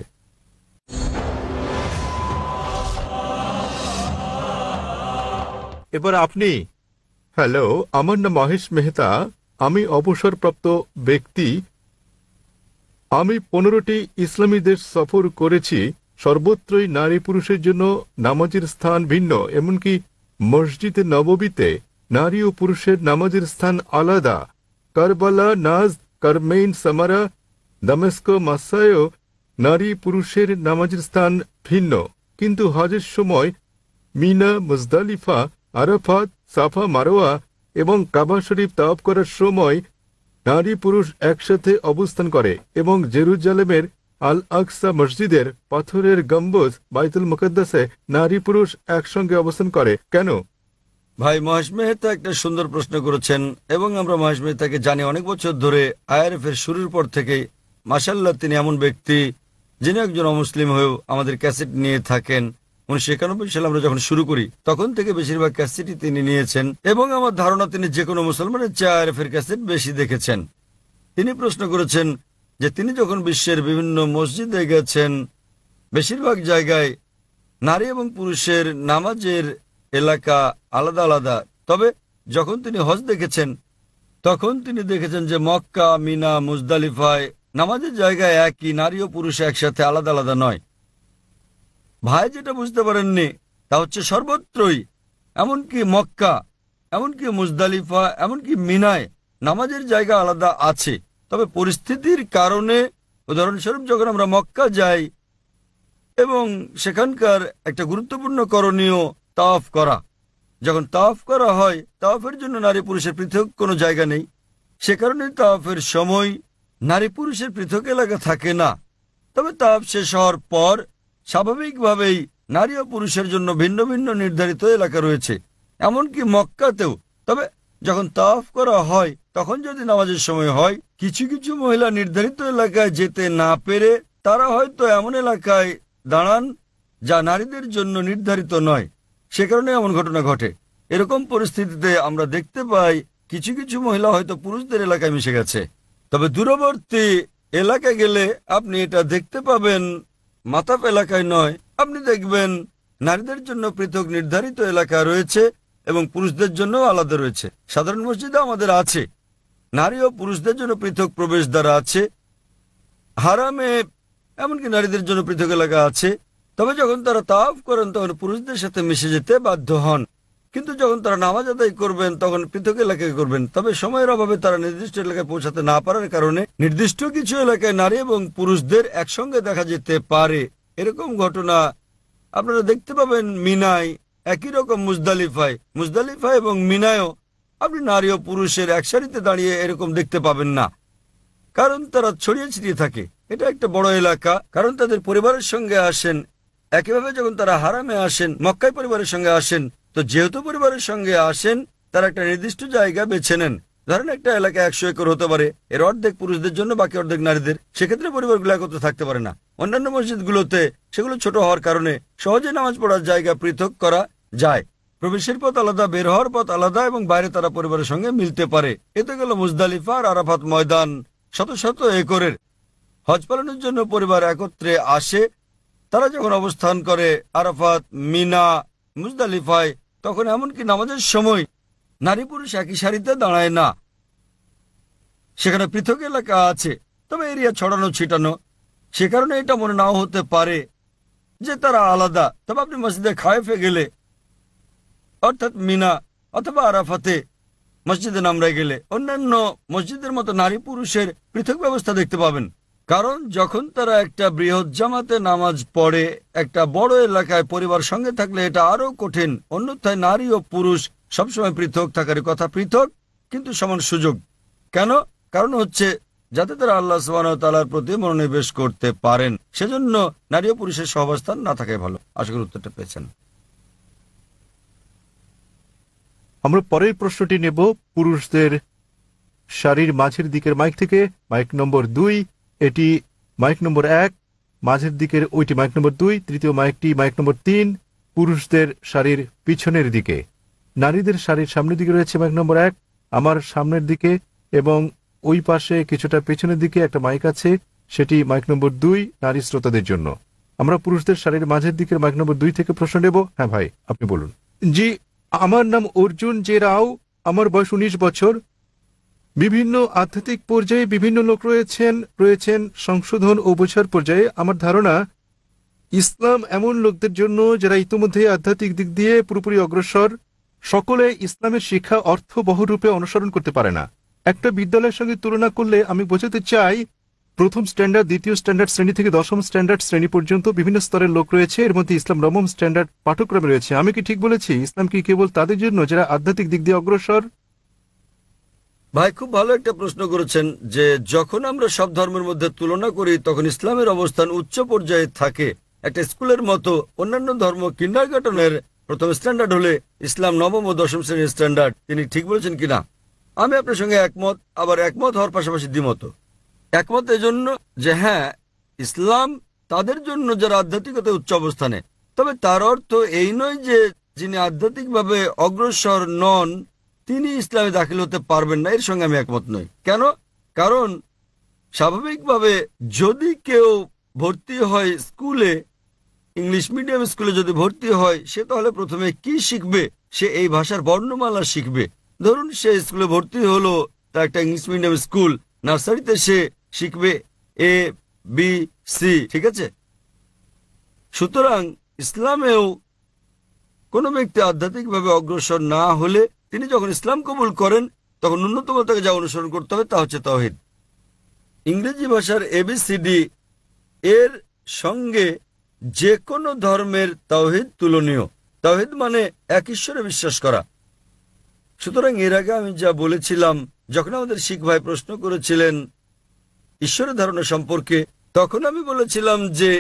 এবার আপনি। হ্যালো, আমার নাম মহেশ মেহতা। আমি অবসরপ্রাপ্ত ব্যক্তি। আমি 15টি ইসলামী দেশ সফর করেছি। সর্বত্রই নারী পুরুষের জন্য নামাজের স্থান ভিন্ন, এমনকি মসজিদে নববীতে নারী ও পুরুষের নামাজের স্থান আলাদা। কারবালা, নাজ, কারমেইন, সামারা, দামেস্কো, মাসায়ও নারী পুরুষের নামাজের স্থান ভিন্ন। কিন্তু হজের সময় মিনা, মুজদালিফা, আরাফাত, সাফা, মারোয়া এবং কাবা শরীফ তাওয়াফ করার সময় নারী পুরুষ একসাথে অবস্থান করে এবং জেরুজালেমের আল আকসা মসজিদের পাথরের গম্বুজ বাইতুল মুকদ্দাসে নারী পুরুষ একসঙ্গে অবস্থান করে কেন? ভাই মহেশ মেহতা একটা সুন্দর প্রশ্ন করেছেন এবং আমরা মহেশ মেহতাকে জানি অনেক বছর ধরে। IRF এর শুরুর পর থেকেই মাশাআল্লাহ তিনি এমন ব্যক্তি যিনি একজন অমুসলিম হয়েও আমাদের ক্যাসেট নিয়ে থাকেন। 1991 সালে আমরা যখন শুরু করি তখন থেকে বেশিরভাগ ক্যাসেটই তিনি নিয়েছেন এবং আমার ধারণা তিনি যে কোনো মুসলমানের চেয়ে IRF এর ক্যাসেট বেশি দেখেছেন। তিনি প্রশ্ন করেছেন যে তিনি যখন বিশ্বের বিভিন্ন মসজিদে গেছেন বেশিরভাগ জায়গায় নারী এবং পুরুষের নামাজের এলাকা আলাদা আলাদা, তবে যখন তিনি হজ দেখেছেন তখন তিনি দেখেছেন যে মক্কা, মিনা, মুজদালিফায় নামাজের জায়গায় একই, নারী ও পুরুষ একসাথে আলাদা আলাদা নয়। ভাই যেটা বুঝতে পারেননি তা হচ্ছে সর্বত্রই, এমনকি মক্কা, এমনকি মুজদালিফা, এমনকি মিনায় নামাজের জায়গা আলাদা আছে। তবে পরিস্থিতির কারণে, উদাহরণস্বরূপ যখন আমরা মক্কা যাই এবং সেখানকার একটা গুরুত্বপূর্ণ করণীয় তাওয়াফ করা, যখন তাওয়াফ করা হয় তাওয়াফের জন্য নারী পুরুষের পৃথক কোনো জায়গা নেই, সে কারণে তাওয়াফের সময় নারী পুরুষের পৃথক এলাকা থাকে না। তবে তাওয়াফ শেষ হওয়ার পর স্বাভাবিকভাবেই নারী ও পুরুষের জন্য ভিন্ন ভিন্ন নির্ধারিত এলাকা রয়েছে, এমনকি মক্কাতেও। তবে যখন তাওয়াফ করা হয় তখন যদি নামাজের সময় হয়, কিছু কিছু মহিলা নির্ধারিত এলাকায় যেতে না পেরে তারা হয়তো এমন এলাকায় দাঁড়ান যা নারীদের জন্য নির্ধারিত নয়, সে কারণে এমন ঘটনা ঘটে। এরকম পরিস্থিতিতে আমরা দেখতে পাই কিছু কিছু মহিলা হয়তো পুরুষদের এলাকায় মিশে গেছে। তবে দূরবর্তী এলাকায় গেলে আপনি এটা দেখতে পাবেন, মাতাফ এলাকায় নয়, আপনি দেখবেন নারীদের জন্য পৃথক নির্ধারিত এলাকা রয়েছে এবং পুরুষদের জন্য আলাদা রয়েছে। সাধারণ মসজিদে আমাদের আছে, নারী ও পুরুষদের জন্য পৃথক প্রবেশদ্বার আছে। হারামে এমনকি নারীদের জন্য পৃথক এলাকা আছে। তবে যখন তারা তাওয়াফ করেন তখন পুরুষদের সাথে মিশে যেতে বাধ্য হন, কিন্তু যখন তারা নামাজ আদায় করবেন তখন পৃথক এলাকায় করবেন। তবে সময়ের অভাবে তারা নির্দিষ্ট এলাকায় পৌঁছাতে না পারার কারণে নির্দিষ্ট কিছু এলাকায় নারী এবং পুরুষদের একসঙ্গে দেখা যেতে পারে। এরকম ঘটনা আপনারা দেখতে পাবেন মিনায়, একই রকম মুজদালিফায় এবং মিনায়ও আপনি নারী ও পুরুষের এক সারিতে দাঁড়িয়ে এরকম দেখতে পাবেন না, কারণ তারা ছড়িয়ে ছিটিয়ে থাকে। এটা একটা বড় এলাকা, কারণ তাদের পরিবারের সঙ্গে আসেন। একইভাবে যখন তারা হারামে আসেন, মক্কায় পরিবারের সঙ্গে আসেন, তো যেহেতু পরিবারের সঙ্গে আসেন তারা একটা নির্দিষ্ট জায়গা বেছে নেন। ধরেন একটা এলাকা 100 একর হতে পারে, এর অর্ধেক পুরুষদের জন্য, বাকি অর্ধেক নারীদের। সেক্ষেত্রে পরিবারগুলো একত্র থাকতে পারে না। অন্যান্য মসজিদগুলোতে সেগুলো ছোট হওয়ার কারণে সহজে নামাজ পড়ার জায়গা পৃথক করা যায়। প্রবেশের পথ আলাদা, বের হওয়ার পথ আলাদা এবং বাইরে তারা পরিবারের সঙ্গে মিলতে পারে। এতে গেল মুজদালিফা আর আরাফাত ময়দান শত শত একরের। হজ পালনের জন্য পরিবার একত্রে আসে, তারা যখন অবস্থান করে আরাফাত, মিনা, মুজদালিফায়, তখন এমনকি নামাজের সময় নারী পুরুষ একই সারিতে দাঁড়ায় না। সেখানে পৃথক এলাকা আছে, তবে এরিয়া ছড়ানো ছিটানো, সে কারণে এটা মনে নাও হতে পারে যে তারা আলাদা। তবে আপনি মসজিদে খায়েফে গেলে, অর্থাৎ মিনা অথবা আরাফাতে মসজিদে নামরায় গেলে অন্যান্য মসজিদের মতো নারী পুরুষের পৃথক ব্যবস্থা দেখতে পাবেন। কারণ যখন তারা একটা বৃহৎ জামাতে নামাজ পড়ে একটা বড় এলাকায় পরিবার সঙ্গে থাকলে এটা আরো কঠিন। অন্যথায় নারী ও পুরুষ সবসময় পৃথক থাকার কথা, পৃথক কিন্তু সমান সুযোগ। কেন? কারণ হচ্ছে যাতে তারা আল্লাহ সুবহানাহু ওয়া তাআলার প্রতি মনোনিবেশ করতে পারেন। সেজন্য নারী ও পুরুষের সহাবস্থান না থাকাই ভালো। আশা করি উত্তরটা পেয়েছেন। আমরা পরের প্রশ্নটি নেব পুরুষদের সারির মাঝের দিকের মাইক থেকে। মাইক নম্বর 2, এটি মাইক নম্বর 1, মাঝের দিকের ওইটি মাইক নম্বর 2, তৃতীয় মাইকটি মাইক নম্বর 3, পুরুষদের সারির পিছনের দিকে। নারীদের সারির সামনের দিকে রয়েছে মাইক নম্বর 1, আমার সামনের দিকে, এবং ওই পাশে কিছুটা পেছনের দিকে একটা মাইক আছে, সেটি মাইক নম্বর 2 নারী শ্রোতাদের জন্য। আমরা পুরুষদের সারির মাঝের দিকের মাইক নম্বর 2 থেকে প্রশ্ন নেব। হ্যাঁ ভাই, আপনি বলুন। জি, আমার নাম অর্জুন জে রাও, আমার বয়স 19 বছর। বিভিন্ন আধ্যাত্মিক পর্যায়ে বিভিন্ন লোক রয়েছেন সংশোধন ও বোঝার পর্যায়ে। আমার ধারণা ইসলাম এমন লোকদের জন্য যারা ইতিমধ্যে আধ্যাত্মিক দিক দিয়ে পুরোপুরি অগ্রসর। সকলে ইসলামের শিক্ষা অর্থবহরূপে অনুসরণ করতে পারে না। একটা বিদ্যালয়ের সঙ্গে তুলনা করলে আমি বোঝাতে চাই, প্রথম স্ট্যান্ডার্ড, দ্বিতীয় স্ট্যান্ডার্ড শ্রেণী থেকে দশম স্ট্যান্ডার্ড শ্রেণী পর্যন্ত বিভিন্ন স্তরের লোক রয়েছে। এর মধ্যে ইসলাম নবম স্ট্যান্ডার্ড পাঠ্যক্রমে রয়েছে। আমি কি ঠিক বলেছি? ইসলাম কি কেবল তাদের জন্য যারা আধ্যাত্মিক দিক দিয়ে অগ্রসর? ভাই খুব ভালো একটা প্রশ্ন করেছেন যে যখন আমরা সব ধর্মের মধ্যে তুলনা করি তখন ইসলামের অবস্থান উচ্চ পর্যায়ে থাকে। একটা স্কুলের মতো অন্যান্য ধর্ম কিন্ডারগার্টেনের প্রথম স্ট্যান্ডার্ড হলে ইসলাম নবম ও দশম শ্রেণীর স্ট্যান্ডার্ড। তিনি ঠিক বলেছেন কিনা? আমি আপনার সঙ্গে একমত, আবার একমত হওয়ার পাশাপাশি দ্বিমত। একমত এজন্য যে হ্যাঁ, ইসলাম তাদের জন্য যারা আধ্যাত্মিকতায় উচ্চ অবস্থানে, তবে তার অর্থ এই নয় যে যিনি আধ্যাত্মিকভাবে অগ্রসর নন তিনি ইসলামে দাখিল হতে পারবেন না। এর সঙ্গে আমি একমত নই। কেন? কারণ স্বাভাবিকভাবে যদি কেউ ভর্তি হয় স্কুলে, ইংলিশ মিডিয়াম স্কুলে যদি ভর্তি হয়, সে তাহলে প্রথমে কি শিখবে? সে এই ভাষার বর্ণমালা শিখবে। ধরুন সে স্কুলে ভর্তি হলো, তা একটা ইংলিশ মিডিয়াম স্কুল, নার্সারিতে সে শিখবে এ বি সি, ঠিক আছে? সুতরাং ইসলামেও কোনো ব্যক্তি আধ্যাত্মিকভাবে অগ্রসর না হলে তিনি যখন ইসলাম কবুল করেন তখন ন্যূনতম তাকে যা অনুসরণ করতে হবে তা হচ্ছে তাওহীদ। ইংরেজি ভাষার এবিসিডি এর সঙ্গে যে কোনো ধর্মের তাওহীদ তুলনীয়। তাওহীদ মানে এক ঈশ্বরে বিশ্বাস করা। সুতরাং এর আগে আমি যা বলেছিলাম, যখন আমাদের শিখ ভাই প্রশ্ন করেছিলেন ঈশ্বরের ধারণা সম্পর্কে, তখন আমি বলেছিলাম যে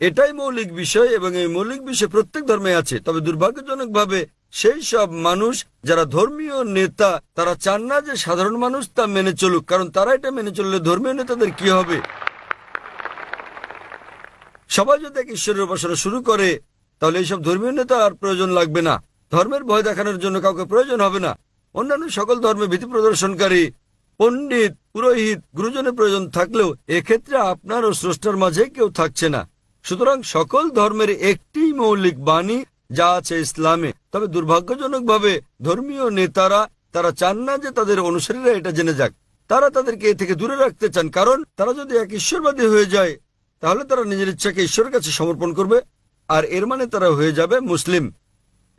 এটাই মৌলিক বিষয় এবং এই মৌলিক বিষয় প্রত্যেক ধর্মে আছে। তবে দুর্ভাগ্যজনকভাবে সেই সব মানুষ যারা ধর্মীয় নেতা, তারা চান না যে সাধারণ মানুষ তা মেনে চলুক, কারণ তারা এটা মেনে চললে ধর্মীয় নেতাদের কি হবে? সবাই যদি এক ঈশ্বরের উপাসনা শুরু করে তাহলে এইসব ধর্মীয় নেতা আর প্রয়োজন লাগবে না। ধর্মের ভয় দেখানোর জন্য কাউকে প্রয়োজন হবে না। অন্যান্য সকল ধর্মে ভীতি প্রদর্শনকারী পণ্ডিত, পুরোহিত, গুরুজনের প্রয়োজন থাকলেও এক্ষেত্রে আপনার ও স্রষ্টার মাঝে কেউ থাকছে না। সুতরাং সকল ধর্মের একটি মৌলিক বাণী যা আছে ইসলামে। তবে দুর্ভাগ্যজনকভাবে ধর্মীয় নেতারা তারা চান না যে তাদের অনুসারীরা এটা জেনে যাক। তারা তাদেরকে এ থেকে দূরে রাখতে চান, কারণ তারা যদি এক ঈশ্বরবাদী হয়ে যায় তাহলে তারা নিজের ইচ্ছাকে ঈশ্বরের কাছে সমর্পণ করবে, আর এর মানে তারা হয়ে যাবে মুসলিম,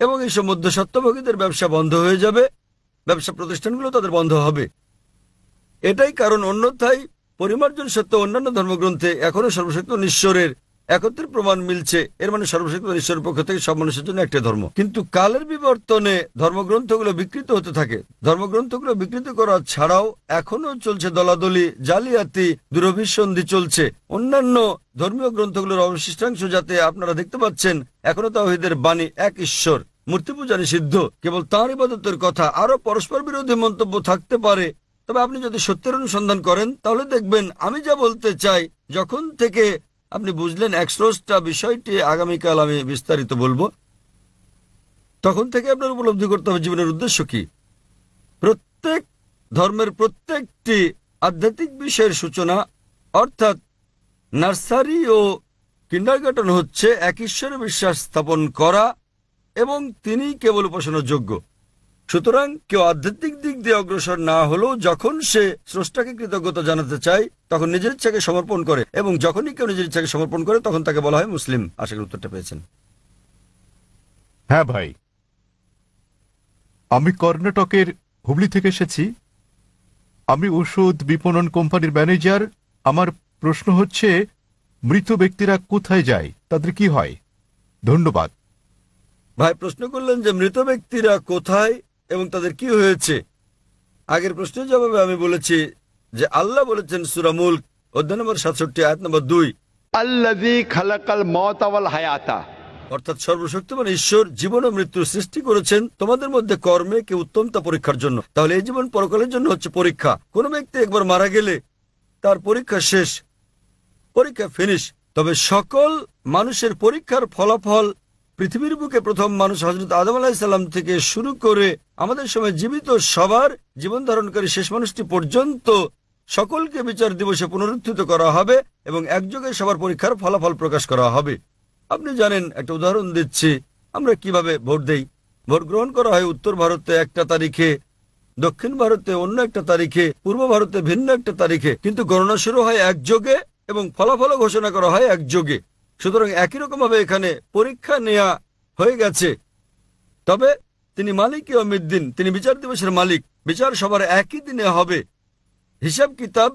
এবং এইসব মধ্যস্বত্বভোগীদের ব্যবসা বন্ধ হয়ে যাবে, ব্যবসা প্রতিষ্ঠানগুলো তাদের বন্ধ হবে। এটাই কারণ। অন্যথায় পরিমার্জন সত্ত্বেও অন্যান্য ধর্মগ্রন্থে এখনো সর্বশক্ত ঈশ্বরের একত্রের প্রমাণ মিলছে। এর মানে সর্বশক্ত ঈশ্বরের পক্ষ থেকে সব মানুষের জন্য একটা ধর্ম। কিন্তু কালের বিবর্তনে ধর্মগ্রন্থগুলো বিকৃত হতে থাকে। ধর্মগ্রন্থগুলো বিকৃত করা ছাড়াও এখনো চলছে দলাদলি, জালিয়াতি, দুরভিসন্ধি চলছে। অন্যান্য ধর্মীয় গ্রন্থগুলোর অবশিষ্টাংশ যাতে আপনারা দেখতে পাচ্ছেন এখনো তাওহীদের বাণী, এক ঈশ্বর, মূর্তি পূজা নিষিদ্ধ, কেবল তাঁর ইবাদতের কথা। আরো পরস্পর বিরোধী মন্তব্য থাকতে পারে, তবে আপনি যদি সত্যের অনুসন্ধান করেন তাহলে দেখবেন আমি যা বলতে চাই। যখন থেকে আপনি বুঝলেন এক স্রষ্টা বিষয়টি, আগামীকাল আমি বিস্তারিত বলবো, তখন থেকে আপনার উপলব্ধি করতে হবে জীবনের উদ্দেশ্য কি। প্রত্যেক ধর্মের প্রত্যেকটি আধ্যাত্মিক বিষয়ের সূচনা, অর্থাৎ নার্সারি ও কিন্ডারগার্টেন হচ্ছে এক ঈশ্বরে বিশ্বাস স্থাপন করা এবং তিনি কেবল উপাসনার যোগ্য। সুতরাং কেউ আধ্যাত্মিক দিক দিয়ে অগ্রসর না হলেও যখন সে স্রষ্টাকে কৃতজ্ঞতা জানাতে চায় তখন নিজের ইচ্ছাকে সমর্পণ করে, এবং যখনই কেউ নিজের ইচ্ছাকে সমর্পণ করে তখন তাকে বলা হয় মুসলিম। আশা করি উত্তরটা পেয়েছেন। হ্যাঁ ভাই, আমি কর্ণাটকের হুবলি থেকে এসেছি। আমি ওষুধ বিপণন কোম্পানির ম্যানেজার। আমার প্রশ্ন হচ্ছে, মৃত ব্যক্তিরা কোথায় যায়, তাদের কি হয়? ধন্যবাদ। ভাই প্রশ্ন করলেন যে মৃত ব্যক্তিরা কোথায় এবং তাদের কি হয়েছে। আগের প্রশ্নের জবাবে আমি বলেছি যে আল্লাহ বলেছেন সূরা মুলক অধ্যায় নম্বর 67 আয়াত নম্বর 2, अल्लज़ी खलकल मौत वल हयाता। অর্থাৎ সর্বশক্তিমান ঈশ্বর জীবন ও মৃত্যু সৃষ্টি করেছেন তোমাদের মধ্যে কর্মে কে উত্তম তা পরীক্ষার জন্য। তাহলে এই জীবন পরকালের জন্য হচ্ছে পরীক্ষা। কোন ব্যক্তি একবার মারা গেলে তার পরীক্ষা শেষ, পরীক্ষা ফিনিশ। তবে সকল মানুষের পরীক্ষার ফলাফল পৃথিবীর বুকে প্রথম মানুষ হযরত আদম আলাইহিস সালাম থেকে শুরু করে আমাদের সময় জীবিত সবার জীবন ধারণকারী শেষ মানুষটি পর্যন্ত সকলকে বিচার দিবসে পুনরুত্থিত করা হবে এবং একযোগে সবার পরীক্ষার ফলাফল প্রকাশ করা হবে। আপনি জানেন, একটা উদাহরণ দিচ্ছি, আমরা কিভাবে ভোট দেই। ভোট গ্রহণ করা হয় উত্তর ভারতে একটা তারিখে, দক্ষিণ ভারতে অন্য একটা তারিখে, পূর্ব ভারতে ভিন্ন একটা তারিখে, কিন্তু গণনা শুরু হয় একযোগে এবং ফলাফলও ঘোষণা করা হয় একযোগে। সুতরাং একই রকম ভাবে এখানে পরীক্ষা নেওয়া হয়ে গেছে। তবে তিনি মালিক ইয়াউমিদ্দিন, তিনি বিচার দিবসের মালিক। বিচার সবার একই দিনে হবে। হিসাব কিতাব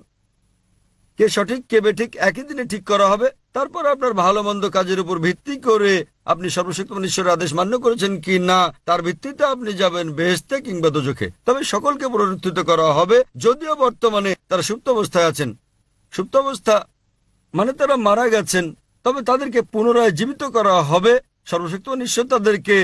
কে সঠিক কে বেঠিক একই দিনে ঠিক করা হবে। তারপর আপনার ভালো মন্দ কাজের উপর ভিত্তি করে আপনি সর্বশক্তিমান ঈশ্বরের আদেশ মান্য করেছেন কি না, তার ভিত্তিতে আপনি যাবেন বেহেশতে কিংবা দোজখে। তবে সকলকে পুনরুত্থিত করা হবে, যদিও বর্তমানে তারা সুপ্ত অবস্থায় আছেন। সুপ্ত অবস্থা মানে তারা মারা গেছেন, তবে তাদেরকে পুনরায় জীবিত করা হবে। সর্বশক্তিমান ঈশ্বর তাদেরকে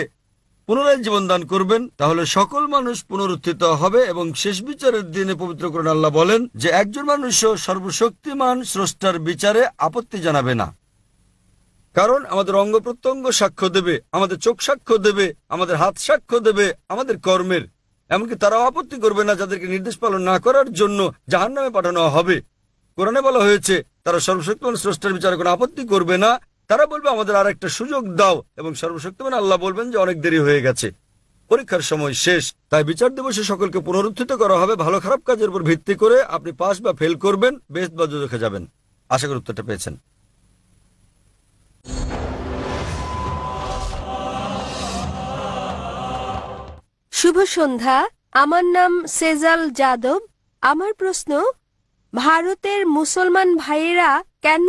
পুনরায় জীবন দান করবেন, তাহলে সকল মানুষ পুনরুত্থিত হবে। এবং শেষ বিচারের দিনে পবিত্র কোরআনে আল্লাহ বলেন যে একজন মানুষও সর্বশক্তিমান স্রষ্টার বিচারে আপত্তি জানাবে না, কারণ আমাদের অঙ্গ প্রত্যঙ্গ সাক্ষ্য দেবে, আমাদের চোখ সাক্ষ্য দেবে, আমাদের হাত সাক্ষ্য দেবে আমাদের কর্মের। এমনকি তারাও আপত্তি করবে না যাদেরকে নির্দেশ পালন না করার জন্য জাহান্নামে পাঠানো হবে। কোরআনে বলা হয়েছে তারা সর্বশক্তিমান স্রষ্টার বিচারে কোনো আপত্তি করবে না, তারা বলবে আমাদের আর একটা সুযোগ দাও। এবং সর্বশক্তিমান আল্লাহ বলবেন যে অনেক দেরি হয়ে গেছে, পরীক্ষার সময় শেষ। তাই বিচার দিবসে সকলকে পুনরুত্থিত করা হবে ভালো খারাপ কাজের উপর ভিত্তি করে। আপনি পাস বা ফেল করবেন, বেহেশত বা দোজখে যাবেন। আশা করি উত্তরটা পেয়েছেন। শুভ সন্ধ্যা। আমার নাম সেজাল যাদব। আমার প্রশ্ন, ভারতের মুসলমান ভাইয়েরা কেন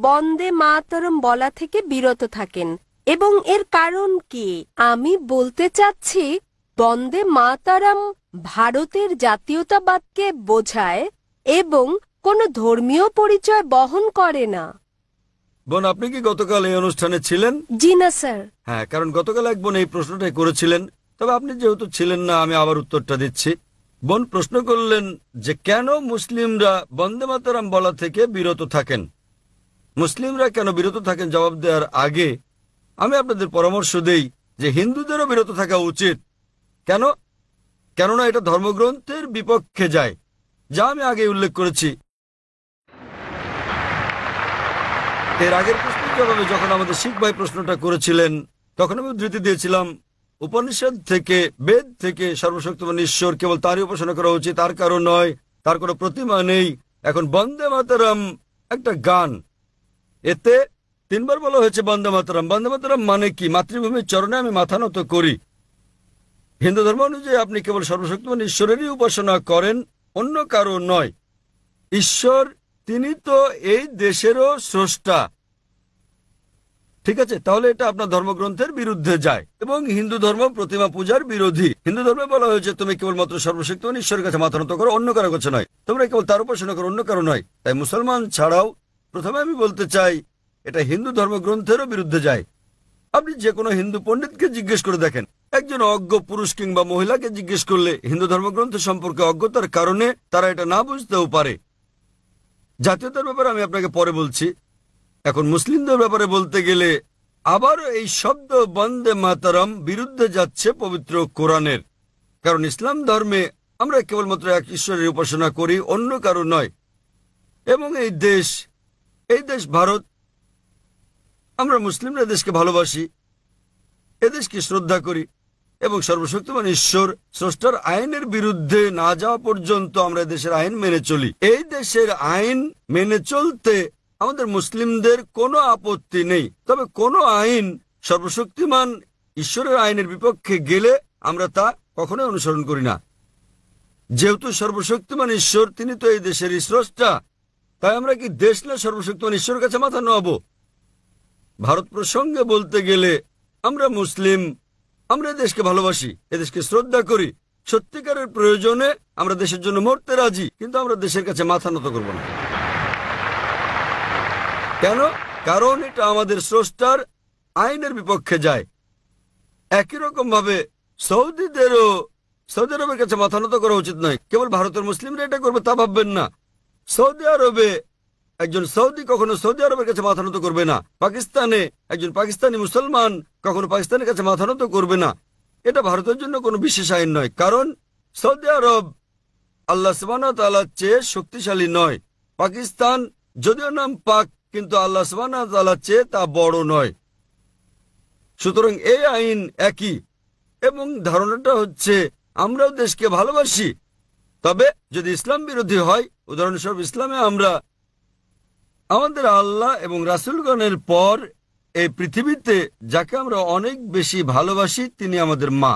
বন্দে মাতরম বলা থেকে বিরত থাকেন এবং এর কারণ কি? আমি বলতে চাচ্ছি, বন্দে মাতরম ভারতের জাতীয়তাবাদকে বোঝায় এবং কোনো ধর্মীয় পরিচয় বহন করে না। বোন, আপনি কি গতকাল এই অনুষ্ঠানে ছিলেন? জি না স্যার। হ্যাঁ, কারণ গতকাল এক বোন এই প্রশ্নটাই করেছিলেন। তবে আপনি যেহেতু ছিলেন না, আমি আবার উত্তরটা দিচ্ছি। বোন প্রশ্ন করলেন যে কেন মুসলিমরা বন্দে মাতরম বলা থেকে বিরত থাকেন। মুসলিমরা কেন বিরত থাকেন জবাব দেওয়ার আগে আমি আপনাদের পরামর্শ দেই যে হিন্দুদেরও বিরত থাকা উচিত। কেন? কেননা এটা ধর্মগ্রন্থের বিপক্ষে যায়, যা আমি আগে উল্লেখ করেছি। এর আগের প্রশ্নের জবাবে যখন আমাদের শিখ ভাই প্রশ্নটা করেছিলেন, তখন আমি উদ্ধৃতি দিয়েছিলাম উপনিষদ থেকে, বেদ থেকে, সর্বশক্তিমান ঈশ্বর কেবল তারই উপাসনা করা উচিত, তার কারো নয়, তার কোনো প্রতিমা নেই। এখন বন্দে মাতরম একটা গান, এতে 3 বার বলা হয়েছে বন্দে মাতরম। বন্দে মাতরম মানে কি? মাতৃভূমির চরণে আমি মাথা নত করি। হিন্দু ধর্ম অনুযায়ী আপনি কেবল সর্বশক্তিমান ঈশ্বরেরই উপাসনা করেন, অন্য কারো নয়। ঈশ্বর তিনি তো এই দেশেরও স্রষ্টা, ঠিক আছে? তাহলে এটা আপনার ধর্মগ্রন্থের বিরুদ্ধে যায় এবং হিন্দু ধর্ম প্রতিমা পূজার বিরোধী। হিন্দু ধর্মে বলা হয়েছে তুমি কেবলমাত্র সর্বশক্তিমান ঈশ্বরের কাছে মাথা নত করো, অন্য কারো কাছে নয়। তোমরা কেবল তার উপাসনা করো, অন্য কারো নয়। তাই মুসলমান ছাড়াও প্রথমে আমি বলতে চাই এটা হিন্দু ধর্মগ্রন্থেরও বিরুদ্ধে যায়। আপনি যে কোনো হিন্দু পণ্ডিতকে জিজ্ঞেস করে দেখেন, একজন অজ্ঞ পুরুষ কিংবা মহিলাকে জিজ্ঞেস করলে হিন্দু ধর্মগ্রন্থ সম্পর্কে অজ্ঞতার কারণে তারা এটা না বুঝতেও পারে। জাতীয়তার ব্যাপারে আমি আপনাকে পরে বলছি। এখন মুসলিমদের ব্যাপারে বলতে গেলে আবারও এই শব্দ বন্দে মাতরম বিরুদ্ধে যাচ্ছে পবিত্র কোরআনের। কারণ ইসলাম ধর্মে আমরা কেবলমাত্র এক ঈশ্বরের উপাসনা করি, অন্য কারো নয়। এবং এই দেশ ভারত, আমরা মুসলিমরা দেশকে ভালোবাসি, এদেশকে শ্রদ্ধা করি এবং সর্বশক্তিমান ঈশ্বর স্রষ্টার আইনের বিরুদ্ধে না যাওয়া পর্যন্ত আমরা দেশের আইন মেনে চলি। এই দেশের আইন মেনে চলতে আমাদের মুসলিমদের কোনো আপত্তি নেই। তবে কোনো আইন সর্বশক্তিমান ঈশ্বরের আইনের বিপক্ষে গেলে আমরা তা কখনোই অনুসরণ করি না। যেহেতু সর্বশক্তিমান ঈশ্বর তিনি তো এই দেশেরই স্রষ্টা, তাই আমরা কি দেশ না সর্বশক্তিমান ঈশ্বরের কাছে মাথা নোয়াবো? ভারত প্রসঙ্গে বলতে গেলে আমরা মুসলিম, আমরা দেশকে ভালোবাসি, এদেশকে শ্রদ্ধা করি। সত্যিকারের প্রয়োজনে আমরা দেশের জন্য মরতে রাজি, কিন্তু আমরা দেশের কাছে মাথা নত করব না। কেন? কারণ এটা আমাদের স্রষ্টার আইনের বিপক্ষে যায়। একই রকম ভাবে সৌদি আরবের কাছে মাথা নত করা উচিত নয়। কেবল ভারতের মুসলিমরা এটা করবে তা ভাববেন না। সৌদি আরবে একজন সৌদি কখনো সৌদি আরবের কাছে মাথা নত করবে না। পাকিস্তানে একজন পাকিস্তানি মুসলমান কখনো পাকিস্তানের কাছে মাথা নত করবে না। এটা ভারতের জন্য কোনো বিশেষ আইন নয়, কারণ সৌদি আরব আল্লাহ সুবহানাহু ওয়া তাআলার চেয়ে শক্তিশালী নয়। পাকিস্তান যদিও নাম পাক, কিন্তু আল্লাহ সুবহানাহু ওয়া তাআলার চেয়ে তা বড় নয়। সুতরাং এই আইন একই এবং ধারণাটা হচ্ছে আমরাও দেশকে ভালোবাসি, তবে যদি ইসলাম বিরোধী হয়, উদাহরণস্বরূপ ইসলামে আমরা আমাদের আল্লাহ এবং রাসূলগণের পর এই পৃথিবীতে যাকে আমরা অনেক বেশি ভালোবাসি তিনি আমাদের মা।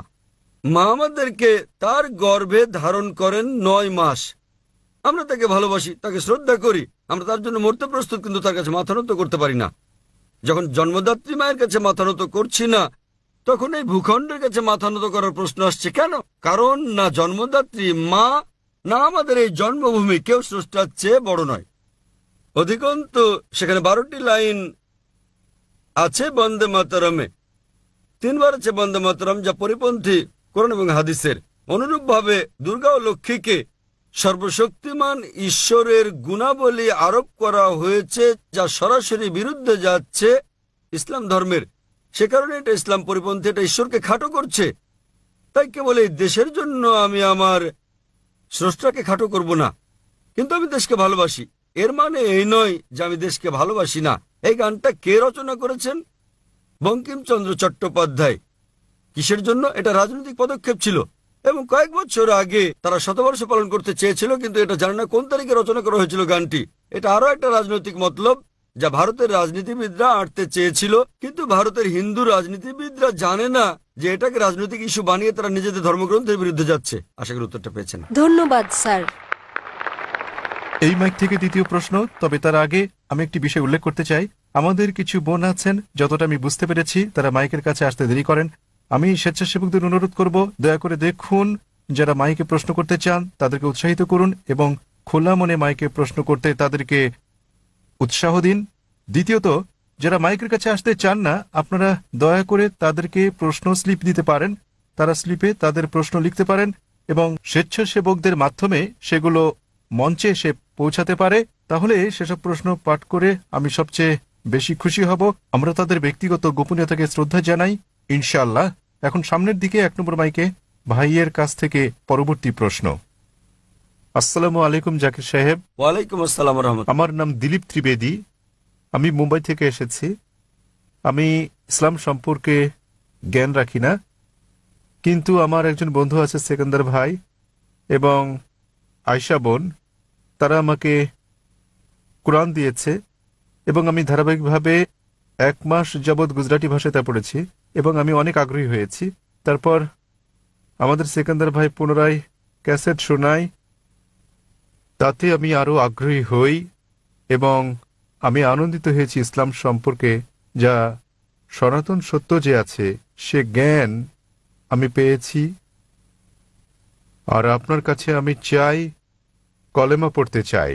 মা আমাদেরকে তার গর্ভে ধারণ করেন 9 মাস। আমরা তাকে ভালোবাসি, তাকে শ্রদ্ধা করি, আমরা তার জন্য মরতে প্রস্তুত, কিন্তু তার কাছে মাথা নত করতে পারি না। যখন জন্মদাত্রী মায়ের কাছে মাথা নত করছি না, তখন এই ভূখণ্ডের কাছে মাথা নত করার প্রশ্ন আসছে কেন? কারণ না জন্মদাত্রী মা না আমাদের এই জন্মভূমি কেউ স্রষ্টার চেয়ে বড় নয়। অধিকন্তু সেখানে 12টি লাইন আছে বন্দে মাতরমে, 3 বার আছে বন্দে মাতরম, যা পরিপন্থী কোরআন এবং হাদিসের। অনুরূপভাবে দুর্গা ও লক্ষ্মীকে সর্বশক্তিমান ঈশ্বরের গুণাবলী আরোপ করা হয়েছে, যা সরাসরি বিরুদ্ধে যাচ্ছে ইসলাম ধর্মের। সে কারণে এটা ইসলাম পরিপন্থী, এটা ঈশ্বরকে খাটো করছে। তাই কেবল এই দেশের জন্য আমি আমার স্রষ্টাকে খাটো করব না, কিন্তু আমি দেশকে ভালোবাসি। এর মানে এই নয় যে আমি দেশকে ভালোবাসি না। এই গানটা কে রচনা করেছেন? বঙ্কিমচন্দ্র চট্টোপাধ্যায়। কিসের জন্য? এটা রাজনৈতিক পদক্ষেপ ছিল, এবং কয়েক বছর আগে তারা শতবর্ষ পালন করতে চেয়েছিল, কিন্তু এটা জানে না কোন তারিখে রচনা করা হয়েছিল গানটি। এটা আরো একটা রাজনৈতিক মতলব যা ভারতের রাজনীতিবিদরা আঁটতে চেয়েছিল, কিন্তু ভারতের হিন্দু রাজনীতিবিদরা জানে না যে এটাকে রাজনৈতিক ইস্যু বানিয়ে তারা নিজেদের ধর্মগ্রন্থের বিরুদ্ধে যাচ্ছে। আশা করি উত্তরটা পেয়েছেন। ধন্যবাদ স্যার। এই মাইক থেকে দ্বিতীয় প্রশ্ন, তবে তার আগে আমি একটি বিষয় উল্লেখ করতে চাই। আমাদের কিছু বোন আছেন, যতটা আমি বুঝতে পেরেছি, তারা মাইকের কাছে আসতে দেরি করেন। আমি স্বেচ্ছাসেবকদের অনুরোধ করব, দয়া করে দেখুন, যারা মাইকে প্রশ্ন করতে চান তাদেরকে উৎসাহিত করুন এবং খোলা মনে মাইকে প্রশ্ন করতে তাদেরকে উৎসাহ দিন। দ্বিতীয়ত, যারা মাইকের কাছে আসতে চান না, আপনারা দয়া করে তাদেরকে প্রশ্ন স্লিপ দিতে পারেন। তারা স্লিপে তাদের প্রশ্ন লিখতে পারেন এবং স্বেচ্ছাসেবকদের মাধ্যমে সেগুলো মঞ্চে এসে পৌঁছাতে পারে। তাহলে সেসব প্রশ্ন পাঠ করে আমি সবচেয়ে বেশি খুশি হব। আমরা তাদের ব্যক্তিগত গোপনীয়তাকে শ্রদ্ধা জানাই, ইনশাআল্লাহ। এখন সামনের দিকে 1 নম্বর মাইকে ভাইয়ের কাছ থেকে পরবর্তী প্রশ্ন। আসসালামু আলাইকুম জাকির সাহেব। ওয়ালাইকুম আসসালাম রহমতুল্লাহ। আমার নাম দিলীপ ত্রিবেদী, আমি মুম্বাই থেকে এসেছি। আমি ইসলাম সম্পর্কে জ্ঞান রাখি না, কিন্তু আমার একজন বন্ধু আছে সেকেন্দার ভাই এবং আয়শা বোন, তারা আমাকে কোরআন দিয়েছে এবং আমি ধারাবাহিকভাবে 1 মাস যাবৎ গুজরাটি ভাষায় তা পড়েছি এবং আমি অনেক আগ্রহী হয়েছি। তারপর আমাদের সেকেন্দার ভাই পুনরায় ক্যাসেট শোনায়, তাতে আমি আরও আগ্রহী হই এবং আমি আনন্দিত হয়েছি ইসলাম সম্পর্কে, যা সনাতন সত্য যে আছে সে জ্ঞান আমি পেয়েছি। আর আপনার কাছে আমি চাই, কলেমা পড়তে চাই।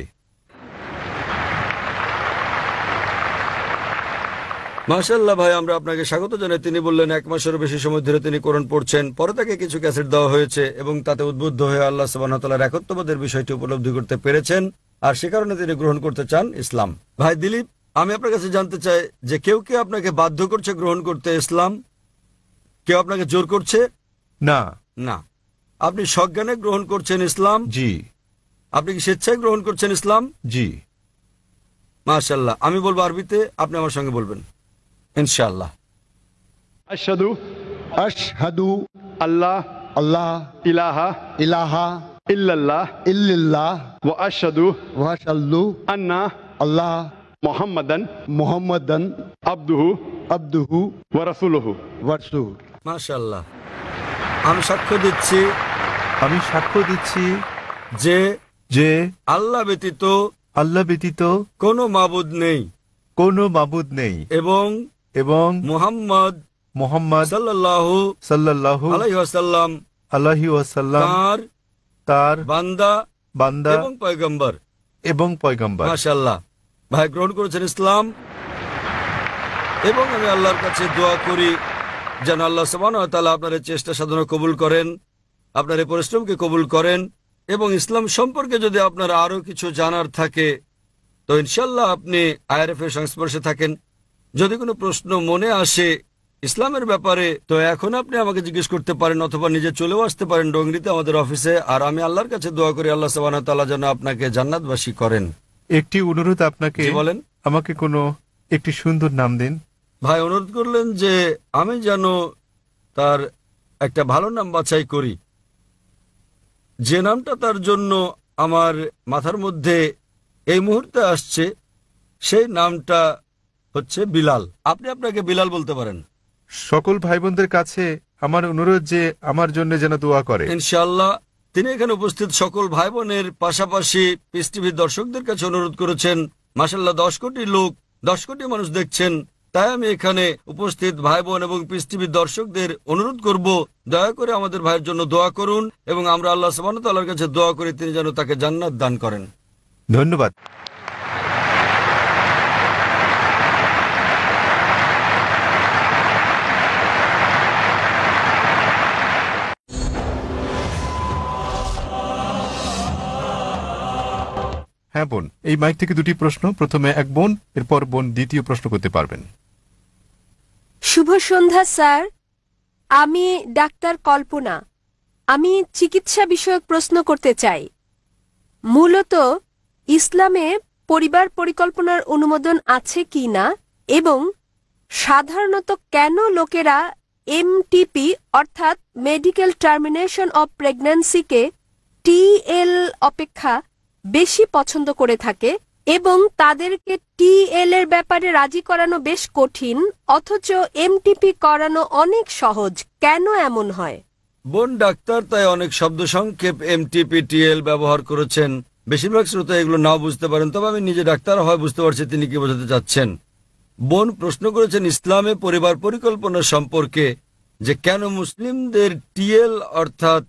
মাশাআল্লাহ ভাই, আমরা আপনাকে স্বাগত জানাই। তিনি বললেন 1 মাসেরও বেশি সময় ধরে তিনি কোরআন পড়ছেন। পরে তাকে কিছু ক্যাসেট দেওয়া হয়েছে এবং তাতে উদ্বুদ্ধ হয়ে আল্লাহ সুবহানাহু ওয়া তাআলার একত্ববাদের বিষয়টি উপলব্ধি করতে পেরেছেন, আর সে কারণে তিনি গ্রহণ করতে চান ইসলাম। ভাই দিলীপ, আমি আপনার কাছে জানতে চাই যে কেউ কি আপনাকে বাধ্য করছে গ্রহণ করতে ইসলাম? কেউ আপনাকে জোর করছে? না। না, আপনি সজ্ঞানে গ্রহণ করছেন ইসলাম। জি। আপনি কি স্বেচ্ছায় গ্রহণ করছেন ইসলাম? জি। মাশাআল্লাহ। আমি বলবো আরবিতে, আপনি আমার সঙ্গে বলবেন ইনশাআল্লাহ। अशहदु अशहदु अल्लाह अल्लाह इलाहा इलाहा इल्लल्लाह इल्लल्लाह व अशहदु व अशहदु अन्ना अल्लाह मुहम्मदन मुहम्मदन अब्दुहु अब्दुहु व रसूलुहु व रसूलुहु। মাশাআল্লাহ। আমি সাক্ষ্য দিচ্ছি যে যে আল্লাহ ব্যতীত আল্লাহ ব্যতীত কোনো মাবুদ নেই কোনো মাবুদ নেই এবং এবং মুহাম্মদ মুহাম্মদ সাল্লাল্লাহু সাল্লাল্লাহু আলাইহি ওয়াসাল্লাম আলাইহি ওয়াসাল্লাম তার বান্দা বান্দা এবং পয়গম্বর। মাশাআল্লাহ। ভাই গ্রহণ করেছেন ইসলাম, এবং আমি আল্লাহর কাছে দোয়া করি যেন আল্লাহ সুবহানাহু ওয়া তাআলা আপনার এই চেষ্টা সাধনা কবুল করেন, আপনার এই পরিশ্রমকে কবুল করেন, এবং ইসলাম সম্পর্কে যদি আপনার আরো কিছু জানার থাকে তো ইনশাআল্লাহ আপনি আইআরএফ এর সংস্পর্শে থাকেন। যদি কোনো প্রশ্ন মনে আসে ইসলামের ব্যাপারে তো এখন আপনি আমাকে জিজ্ঞেস করতে পারেন, অথবা নিজে চলেও আসতে পারেন ডোংরিতে আমাদের অফিসে। আর আমি আল্লাহর কাছে দোয়া করি আল্লাহ সুবহানাহু ওয়া তাআলা যেন আপনাকে জান্নাতবাসী করেন। একটি অনুরোধ আপনাকে, বলেন। আমাকে কোনো একটি সুন্দর নাম দিন। ভাই অনুরোধ করলেন যে আমি যেন তার একটা ভালো নাম বাছাই করি, যে নামটা তার জন্য আমার মাথার মধ্যে এই মুহূর্তে আসছে সেই নামটা হচ্ছে বিলাল। আপনি আপনাকে বিলাল বলতে পারেন। সকল ভাই বোনদের কাছে আমার অনুরোধ যে আমার জন্য যেন দোয়া করে। ইনশাআল্লাহ তিনি এখানে উপস্থিত সকল ভাই বোনের পাশাপাশি পিস টিভির দর্শকদের কাছে অনুরোধ করেছেন। মাশাআল্লাহ 10 কোটি লোক, 10 কোটি মানুষ দেখছেন। তাই আমি এখানে উপস্থিত ভাই বোন এবং পিস টিভির দর্শকদের অনুরোধ করব, দয়া করে আমাদের ভাইয়ের জন্য দোয়া করুন এবং আমরা আল্লাহ সুবহানাহু ওয়া তাআলার কাছে দোয়া করি তিনি যেন তাকে জান্নাত দান করেন। ধন্যবাদ। হ্যাঁ বোন, এই মাইক থেকে দুটি প্রশ্ন, প্রথমে এক বোন, এরপর বোন দ্বিতীয় প্রশ্ন করতে পারবেন। শুভ সন্ধ্যা স্যার, আমি ডাক্তার কল্পনা। আমি চিকিৎসা বিষয়ক প্রশ্ন করতে চাই। মূলত ইসলামে পরিবার পরিকল্পনার অনুমোদন আছে কি না, এবং সাধারণত কেন লোকেরা এমটিপি অর্থাৎ মেডিকেল টার্মিনেশন অব প্রেগন্যান্সিকে টিএল অপেক্ষা বেশি পছন্দ করে থাকে, এবং তাদেরকে টিএল এর ব্যাপারে রাজি করানো বেশ কঠিন, অথচ এমটিপি করানো অনেক সহজ। কেন এমন হয়? বোন ডাক্তার তাই অনেক শব্দ সংক্ষেপ এমটিপিটিএল ব্যবহার করেছেন। বেশিরভাগ শ্রোতা এগুলো নাও বুঝতে পারেন, তবে আমি নিজে ডাক্তার হয় বুঝতে পারছি তিনি কি বোঝাতে চাচ্ছেন। বোন প্রশ্ন করেছেন ইসলামে পরিবার পরিকল্পনা সম্পর্কে, যে কেন মুসলিমদের টিএল অর্থাৎ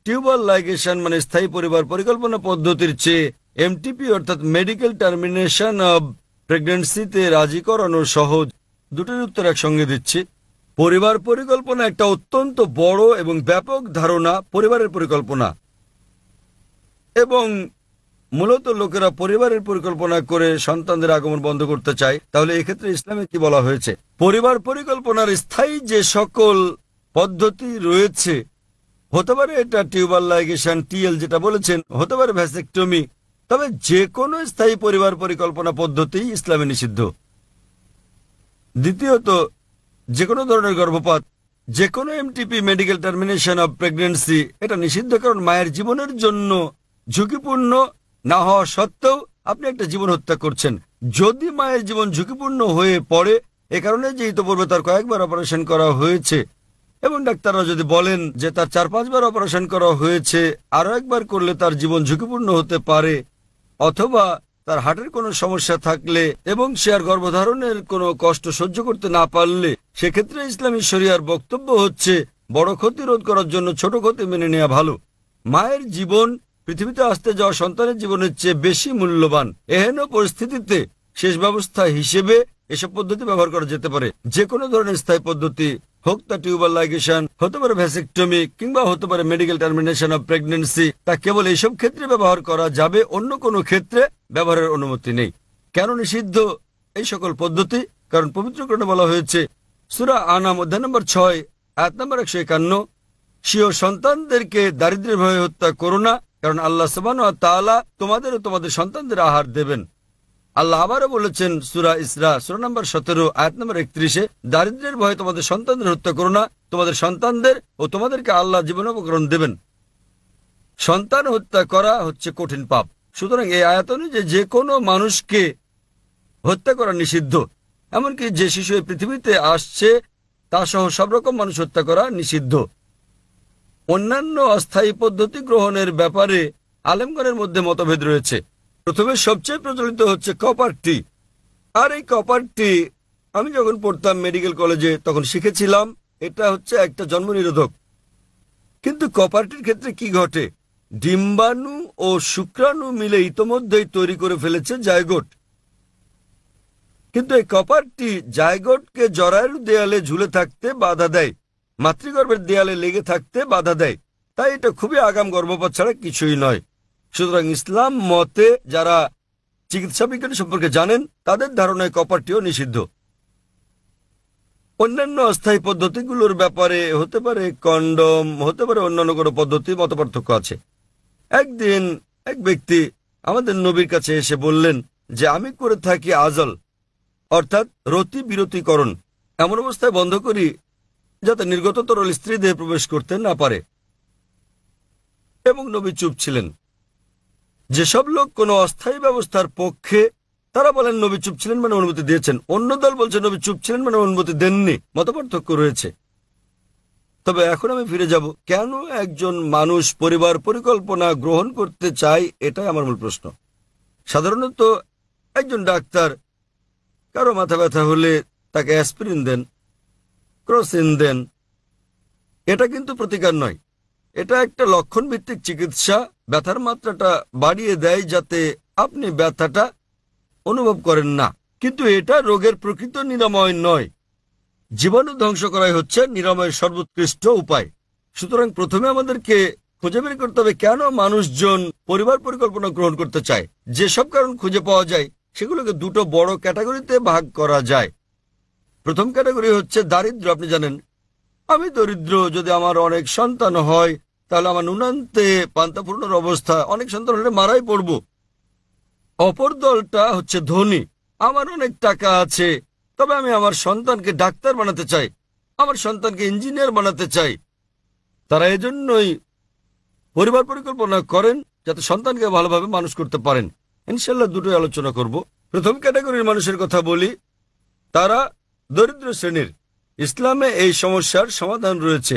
টিউবাল লাইগেশন মানে স্থায়ী পরিবার পরিকল্পনা পদ্ধতির চেয়ে এমটিপি অর্থাৎ মেডিকেল টার্মিনেশন অব প্রেগন্যান্সিতে রাজি করানো সহজ। দুটোর উত্তর একসঙ্গে দিচ্ছি। পরিবার পরিকল্পনা একটা অত্যন্ত বড় এবং ব্যাপক ধারণা, পরিবারের পরিকল্পনা, এবং মূলত লোকেরা পরিবারের পরিকল্পনা করে সন্তানদের আগমন বন্ধ করতে চায়। তাহলে এক্ষেত্রে ইসলামে কি বলা হয়েছে? পরিবার পরিকল্পনার স্থায়ী যে সকল পদ্ধতি রয়েছে, হতে পারে এটা টিউবাল লাইগেশন টিএল যেটা বলেছেন, হতে পারে ভ্যাসেক্টমি, তবে যে কোনো স্থায়ী পরিবার পরিকল্পনা পদ্ধতি ইসলামে নিষিদ্ধ। দ্বিতীয়ত, যে কোনো ধরনের গর্ভপাত, যে কোনো MTP medical termination of pregnancy এটা নিষিদ্ধ, কারণ মায়ের জীবনের জন্য ঝুঁকিপূর্ণ না হওয়া সত্ত্বেও আপনি একটা জীবন হত্যা করছেন। যদি মায়ের জীবন ঝুঁকিপূর্ণ হয়ে পড়ে, এ কারণে যে ইতোপূর্বে তার কয়েকবার অপারেশন করা হয়েছে, এবং ডাক্তাররা যদি বলেন যে তার 4-5 বার অপারেশন করা হয়েছে, আরো একবার করলে তার জীবন ঝুঁকিপূর্ণ হতে পারে, অথবা তার হার্টের কোনো সমস্যা থাকলে এবং সে আর গর্ভধারণের কোনো কষ্ট সহ্য করতে না পারলে, সেক্ষেত্রে ইসলামী শরিয়ার বক্তব্য হচ্ছে বড় ক্ষতি রোধ করার জন্য ছোট ক্ষতি মেনে নেওয়া ভালো। মায়ের জীবন পৃথিবীতে আসতে যাওয়া সন্তানের জীবনের চেয়ে বেশি মূল্যবান। এহেন পরিস্থিতিতে শেষ ব্যবস্থা হিসেবে এসব পদ্ধতি ব্যবহার করা যেতে পারে। যে কোনো ধরনের স্থায়ী পদ্ধতি হোক, তা টিউবাল লাইগেশন, হতে পারে ভ্যাসেক্টমি, কিংবা হতে পারে মেডিকেল টার্মিনেশন অব প্রেগন্যান্সি, তা কেবল এইসব ক্ষেত্রে ব্যবহার করা যাবে, অন্য কোনো ক্ষেত্রে ব্যবহারের অনুমতি নেই। কেন নিষিদ্ধ এই সকল পদ্ধতি? কারণ পবিত্র কোরআনে বলা হয়েছে, সূরা আনাম অধ্যায় নম্বর 6 আয়াত নম্বর 151, স্বীয় সন্তানদেরকে দারিদ্র্যের ভয়ে হত্যা করো না, কারণ আল্লাহ সুবহানাহু ওয়া তাআলা তোমাদের ও তোমাদের সন্তানদের আহার দেবেন। আল্লাহ আবারও বলেছেন সূরা ইসরা সূরা নম্বর 17 আয়াত নম্বর 31, দারিদ্র্যের ভয়ে তোমাদের সন্তানদের হত্যা করো না, তোমাদের সন্তানদের ও তোমাদেরকে আল্লাহ জীবনোপকরণ দেবেন। সন্তান হত্যা করা হচ্ছে কঠিন পাপ। সুতরাং এই আয়াত অনুযায়ী যে কোনো মানুষকে হত্যা করা নিষিদ্ধ, এমনকি যে শিশু এই পৃথিবীতে আসছে তা সহ সব রকম মানুষ হত্যা করা নিষিদ্ধ। অন্যান্য অস্থায়ী পদ্ধতি গ্রহণের ব্যাপারে আলেমগণের মধ্যে মতভেদ রয়েছে। প্রথমে সবচেয়ে প্রচলিত হচ্ছে কপার টি। আর এই কপার টি আমি যখন পড়তাম মেডিকেল কলেজে তখন শিখেছিলাম এটা হচ্ছে একটা জন্ম নিরোধক। কিন্তু কপার টির ক্ষেত্রে কি ঘটে? ডিম্বাণু ও শুক্রাণু মিলে ইতোমধ্যেই তৈরি করে ফেলেছে জায়গোট। কিন্তু এই কপার টি জায়গোটকে জরায়ুর দেয়ালে ঝুলে থাকতে বাধা দেয়, মাতৃগর্ভের দেয়ালে লেগে থাকতে বাধা দেয়। তাই এটা খুবই আগাম গর্ভপাত ছাড়া কিছুই নয়। সুতরাং ইসলাম মতে যারা চিকিৎসা বিজ্ঞান সম্পর্কে জানেন তাদের ধারণায় কপারটিও নিষিদ্ধ। অন্যান্য অস্থায়ী পদ্ধতিগুলোর ব্যাপারে হতে পারে কন্ডম, হতে পারে অন্যান্য কোনো পদ্ধতি, মতপার্থক্য আছে। একদিন এক ব্যক্তি আমাদের নবীর কাছে এসে বললেন যে আমি করে থাকি আজল অর্থাৎ রতি বিরতিকরণ, এমন অবস্থায় বন্ধ করি যাতে নির্গত তরল স্ত্রী দেহে প্রবেশ করতে না পারে। এবং নবী চুপ ছিলেন। যেসব লোক কোনো অস্থায়ী ব্যবস্থার পক্ষে তারা বলেন নবী চুপ ছিলেন মানে অনুমতি দিয়েছেন, অন্য দল বলছে নবী চুপ ছিলেন মানে অনুমতি দেননি। মতপার্থক্য রয়েছে। তবে এখন আমি ফিরে যাব, কেন একজন মানুষ পরিবার পরিকল্পনা গ্রহণ করতে চায়, এটাই আমার মূল প্রশ্ন। সাধারণত একজন ডাক্তার কারো মাথা ব্যথা হলে তাকে অ্যাসপিরিন দেন, ক্রোসিন দেন। এটা কিন্তু প্রতিকার নয়, এটা একটা লক্ষণ ভিত্তিক চিকিৎসা। ব্যথার মাত্রাটা বাড়িয়ে দেয় যাতে আপনি ব্যথাটা অনুভব করেন না, কিন্তু এটা রোগের প্রকৃত নিরাময় নয়। জীবাণু ধ্বংস করাই হচ্ছে নিরাময়ের সর্বোৎকৃষ্ট উপায়। সুতরাং প্রথমে আমাদেরকে খুঁজে বের করতে হবে কেন মানুষজন পরিবার পরিকল্পনা গ্রহণ করতে চায়। যেসব কারণ খুঁজে পাওয়া যায় সেগুলোকে দুটো বড় ক্যাটাগরিতে ভাগ করা যায়। প্রথম ক্যাটাগরি হচ্ছে দারিদ্র্য। আপনি জানেন আমি দরিদ্র, যদি আমার অনেক সন্তান হয় তাহলে আমার নুনান্তে পান্তাপূর্ণর অবস্থা, অনেক সন্তান হলে মারাই পড়ব। অপর দলটা হচ্ছে ধনী, আমার অনেক টাকা আছে, তবে আমি আমার সন্তানকে ডাক্তার বানাতে চাই, আমার সন্তানকে ইঞ্জিনিয়ার বানাতে চাই। তারা এজন্যই পরিবার পরিকল্পনা করেন যাতে সন্তানকে ভালোভাবে মানুষ করতে পারেন। ইনশাল্লাহ দুটোই আলোচনা করব। প্রথম ক্যাটাগরির মানুষের কথা বলি, তারা দরিদ্র শ্রেণীর। ইসলামে এই সমস্যার সমাধান রয়েছে।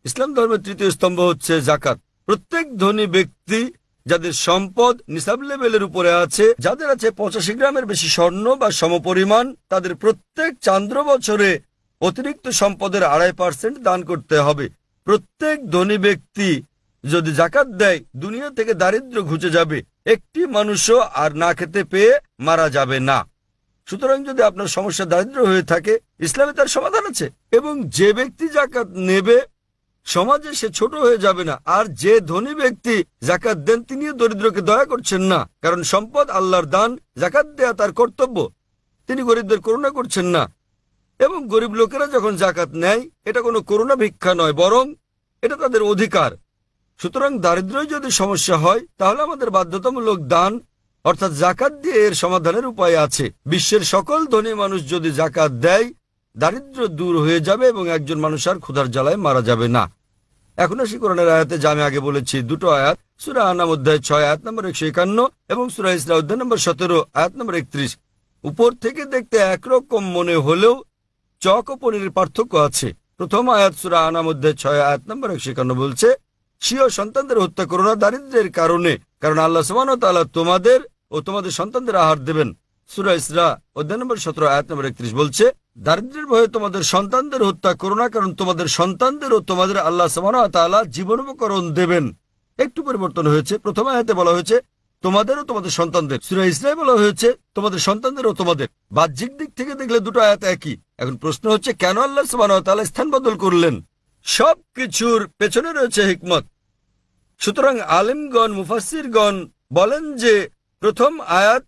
ইসলাম ধর্মের তৃতীয় স্তম্ভ হচ্ছে জাকাত। প্রত্যেক ধনী ব্যক্তি যাদের সম্পদ নিসাব লেভেলের উপরে আছে, যাদের আছে 85 গ্রামের বেশি স্বর্ণ বা সমপরিমাণ, তাদের প্রত্যেক চান্দ্র বছরে অতিরিক্ত সম্পদের 2.5% দান করতে হবে। প্রত্যেক ধনী ব্যক্তি যদি জাকাত দেয় দুনিয়া থেকে দারিদ্র্য ঘুচে যাবে, একটি মানুষও আর না খেতে পেয়ে মারা যাবে না। সুতরাং যদি আপনার সমস্যা দারিদ্র্য হয়ে থাকে, ইসলামে তার সমাধান আছে। এবং যে ব্যক্তি জাকাত নেবে সমাজে সে ছোট হয়ে যাবে না। আর যে ধনী ব্যক্তি জাকাত দেন তিনিও দরিদ্রকে দয়া করছেন না, কারণ সম্পদ আল্লাহর দান, জাকাত দেয়া তার কর্তব্য। তিনি গরিবদের করুণা করছেন না। এবং গরিব লোকেরা যখন জাকাত নেয় এটা কোনো করুণা ভিক্ষা নয়, বরং এটা তাদের অধিকার। সুতরাং দারিদ্র্যই যদি সমস্যা হয় তাহলে আমাদের বাধ্যতামূলক দান অর্থাৎ জাকাত দিয়ে এর সমাধানের উপায় আছে। বিশ্বের সকল ধনী মানুষ যদি জাকাত দেয় দারিদ্র্য দূর হয়ে যাবে এবং একজন মানুষ আর ক্ষুধার জ্বালায় মারা যাবে না। এখন আসি কোরআনের আয়াতে, যা আমি আগে বলেছি। দুটো আয়াত, সূরা আনাম অধ্যায় 6 আয়াত নম্বর 151 এবং সূরা ইসরা অধ্যায় নম্বর 17 আয়াত নম্বর 31। উপর থেকে দেখতে একরকম মনে হলেও চক ও পনিরের পার্থক্য আছে। প্রথম আয়াত সূরা আনাম অধ্যায় 6 আয়াত নম্বর 151 বলছে, স্বীয় সন্তানদের হত্যা করো না দারিদ্র্যের কারণে, কারণ আল্লাহ সুবহানাহু ওয়া তাআলা তোমাদের ও তোমাদের সন্তানদের আহার দেবেন। সূরা ইসরা অধ্যায় নম্বর 17 আয়াত নম্বর 31 বলছে, দারিদ্র্যের ভয়ে তোমাদের সন্তানদের হত্যা করো না, কারণ তোমাদের সন্তানদের ও তোমাদের আল্লাহ সুবহানাহু ওয়া তাআলা জীবনোপকরণ দেবেন। একটু পরিবর্তন হয়েছে। প্রথম আয়াতে বলা হয়েছে তোমাদের ও তোমাদের সন্তানদের, সূরা ইসরায় বলা হয়েছে তোমাদের সন্তানদের ও তোমাদের। বাহ্যিক দিক থেকে দেখলে দুটো আয়াত একই। এখন প্রশ্ন হচ্ছে কেন আল্লাহ সুবহানাহু ওয়া তাআলা স্থান বদল করলেন? সবকিছুর পেছনে রয়েছে হিকমত। সুতরাং আলেমগণ মুফাসসিরগণ বলেন যে প্রথম আয়াত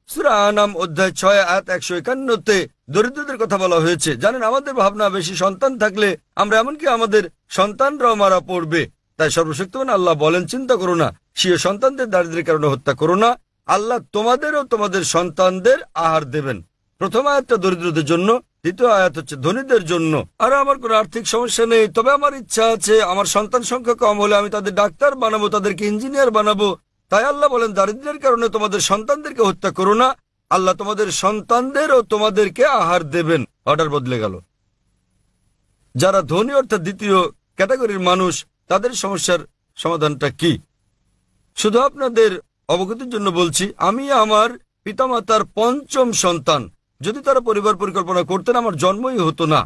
সূরা আনাম অধ্যায় 6 আয়াত 151-তে দরিদ্রদের কথা বলা হয়েছে। জানেন আমাদের ভাবনা বেশি সন্তান থাকলে আমরা এমনকি আমাদের সন্তানরাও মারা পড়বে। তাই সর্বশক্তিমান আল্লাহ বলেন চিন্তা করো না, স্বীয় সন্তানদের দারিদ্র্যের কারণে হত্যা করো না, আল্লাহ তোমাদের ও তোমাদের সন্তানদের আহার দেবেন। প্রথম আয়াতটা দরিদ্রদের জন্য, দ্বিতীয় আয়াত হচ্ছে ধনীদের জন্য। আর আমার কোনো আর্থিক সমস্যা নেই, তবে আমার ইচ্ছা আছে আমার সন্তান সংখ্যা কম হলে আমি তাদের ডাক্তার বানাবো, তাদেরকে ইঞ্জিনিয়ার বানাবো। তাই আল্লাহ বলেন দারিদ্র্যের কারণে তোমাদের সন্তানদেরকে হত্যা করো না, আল্লাহ তোমাদের সন্তানদের ও তোমাদেরকে আহার দেবেন। অর্ডার বদলে গেল। যারা ধনী অর্থাৎ দ্বিতীয় ক্যাটাগরির মানুষ, তাদের সমস্যার সমাধানটা কি? শুধু আপনাদের অবগতির জন্য বলছি, আমি আমার পিতামাতার পঞ্চম সন্তান। যদি তারা পরিবার পরিকল্পনা করতেন আমার জন্মই হতো না।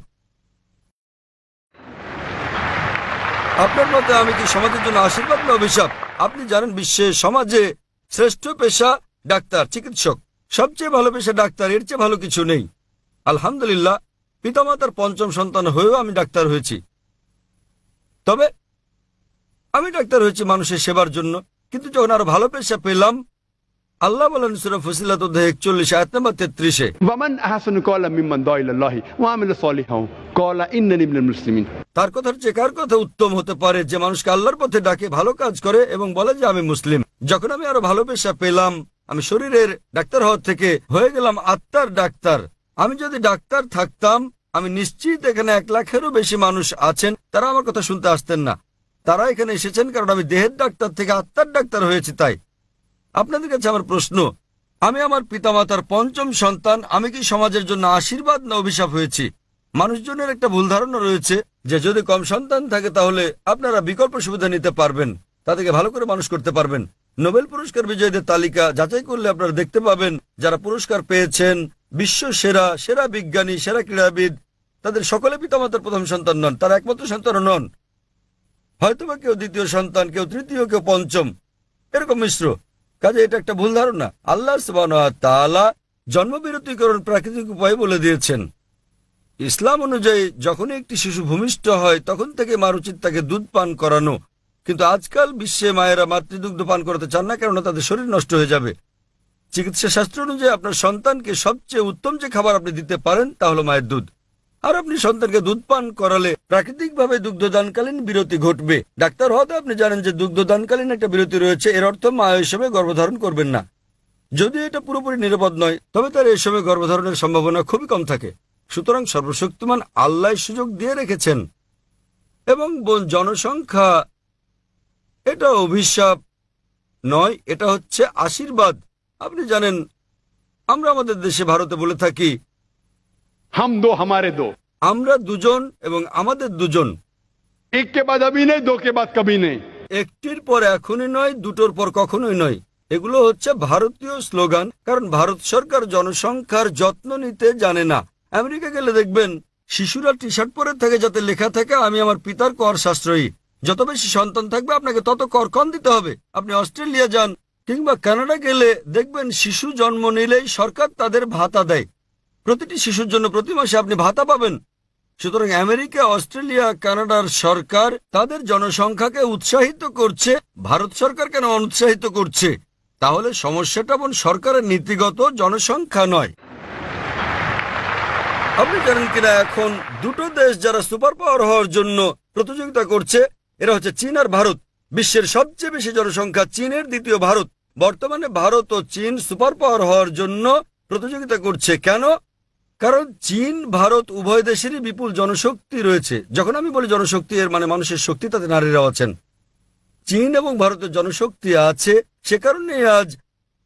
আপনার মতে আমি কি সমাজের জন্য আশীর্বাদ না অভিশাপ? আপনি জানেন বিশ্বে সমাজে শ্রেষ্ঠ পেশা ডাক্তার, চিকিৎসক। সবচেয়ে ভালো পেশা ডাক্তার, এর চেয়ে ভালো কিছু নেই। আলহামদুলিল্লাহ পিতামাতার পঞ্চম সন্তান হয়েও আমি ডাক্তার হয়েছি। তবে আমি ডাক্তার হয়েছি মানুষের সেবার জন্য। কিন্তু যখন আরো ভালো পেশা পেলাম, আল্লাহ বলেন সূরা ফুসিলাত অধ্যায় 41 আয়াত নম্বর 33-এ, ওয়ামান আহসানু ক্বালা মিম্মান দাআ ইলাল্লাহি ওয়া আমিলা সলিহান ক্বালা ইন্নানি মিনাল মুসলিমিন। তার কথার চেয়ে কার কথা উত্তম হতে পারে যে মানুষকে আল্লাহর পথে ডাকে, ভালো কাজ করে এবং বলে যে আমি মুসলিম। যখন আমি আরো ভালো পেশা পেলাম, আমি শরীরের ডাক্তার হওয়ার থেকে হয়ে গেলাম আত্মার ডাক্তার। আমি যদি ডাক্তার থাকতাম আমি নিশ্চিত এখানে 1 লাখেরও বেশি মানুষ আছেন, তারা আমার কথা শুনতে আসতেন না। তারা এখানে এসেছেন কারণ আমি দেহের ডাক্তার থেকে আত্মার ডাক্তার হয়েছি। তাই আপনাদের কাছে আমার প্রশ্ন, আমি আমার পিতামাতার পঞ্চম সন্তান, আমি কি সমাজের জন্য আশীর্বাদ না অভিশাপ হয়েছি? মানুষজনের একটা ভুল ধারণা রয়েছে, যে যদি কম সন্তান থাকে তাহলে আপনারা বিকল্প সুবিধা নিতে পারবেন, তাদেরকে ভালো করে মানুষ করতে পারবেন। নোবেল পুরস্কার বিজয়ীদের তালিকা যাচাই করলে আপনারা দেখতে পাবেন যারা পুরস্কার পেয়েছেন বিশ্ব সেরা সেরা বিজ্ঞানী, সেরা ক্রীড়াবিদ, তাদের সকলে পিতামাতার প্রথম সন্তান নন, তারা একমাত্র সন্তানও নন। হয়তোবা কেউ দ্বিতীয় সন্তান, কেউ তৃতীয়, কেউ পঞ্চম, এরকম মিশ্র। কাজে এটা একটা ভুল ধারণা। আল্লাহ সুবহানাহু ওয়া তাআলা জন্মবিরতিকরণ প্রাকৃতিক উপায় বলে দিয়েছেন। ইসলাম অনুযায়ী যখনই একটি শিশু ভূমিষ্ঠ হয় তখন থেকে মার উচিত তাকে দুধ পান করানো, কিন্তু আজকাল বিশ্বে মায়েরা মাতৃদুগ্ধ পান করাতে চান না, কেননা তাদের শরীর নষ্ট হয়ে যাবে। চিকিৎসা শাস্ত্র অনুযায়ী আপনার সন্তানকে সবচেয়ে উত্তম যে খাবার আপনি দিতে পারেন তা হলো মায়ের দুধ। আর আপনি সন্তানকে দুধ পান করালে প্রাকৃতিকভাবে দুগ্ধদানকালীন বিরতি ঘটবে। ডাক্তার হতে আপনি জানেন যে দুগ্ধদানকালীন একটা বিরতি রয়েছে, এর অর্থ মা এই সময় গর্ভধারণ করবেন না। যদি এটা পুরোপুরি নিরাপদ নয় তবে তার এই সময় গর্ভধারণের সম্ভাবনা খুবই কম থাকে। সুতরাং সর্বশক্তিমান আল্লাহ সুযোগ দিয়ে রেখেছেন। এবং জনসংখ্যা এটা অভিশাপ নয়, এটা হচ্ছে আশীর্বাদ। আপনি জানেন আমরা আমাদের দেশে ভারতে বলে থাকি हम दो हमारे दो, আমরা দুজন এবং আমাদের দুজন। एक के बाद अभी नहीं, दो के बाद कभी नहीं। একটির পর এখনই নয়, দুটোর পর কখনোই নয়। এগুলো হচ্ছে ভারতীয় স্লোগান, কারণ ভারত সরকার জনসংখ্যার যত্ন নিতে জানে না। আমেরিকা গেলে দেখবেন শিশুরা টি শার্ট পরে থাকে যাতে লেখা থাকে আমি আমার পিতার কর সাশ্রয়ী। যত বেশি সন্তান থাকবে আপনাকে তত কর কম দিতে হবে। আপনি অস্ট্রেলিয়া যান কিংবা কানাডা গেলে দেখবেন শিশু জন্ম নিলেই সরকার তাদের ভাতা দেয়। প্রতিটি শিশুর জন্য প্রতি মাসে আপনি ভাতা পাবেন। সুতরাং আমেরিকা, অস্ট্রেলিয়া, কানাডার সরকার তাদের জনসংখ্যাকে উৎসাহিত করছে। ভারত সরকার কেন অনুৎসাহিত করছে? তাহলে সমস্যাটা সরকারের নীতিগত, জনসংখ্যা নয়। আপনি জানেন কিনা এখন দুটো দেশ যারা সুপার পাওয়ার হওয়ার জন্য প্রতিযোগিতা করছে, এরা হচ্ছে চীন আর ভারত। বিশ্বের সবচেয়ে বেশি জনসংখ্যা চীনের, দ্বিতীয় ভারত। বর্তমানে ভারত ও চীন সুপার পাওয়ার হওয়ার জন্য প্রতিযোগিতা করছে। কেন? কারণ চীন ভারত উভয় দেশেরই বিপুল জনশক্তি রয়েছে। যখন আমি বলি জনশক্তি, এর মানে মানুষের শক্তি, তাতে নারীরাও আছেন। চীন এবং ভারতের জনশক্তি আছে, সে কারণে আজ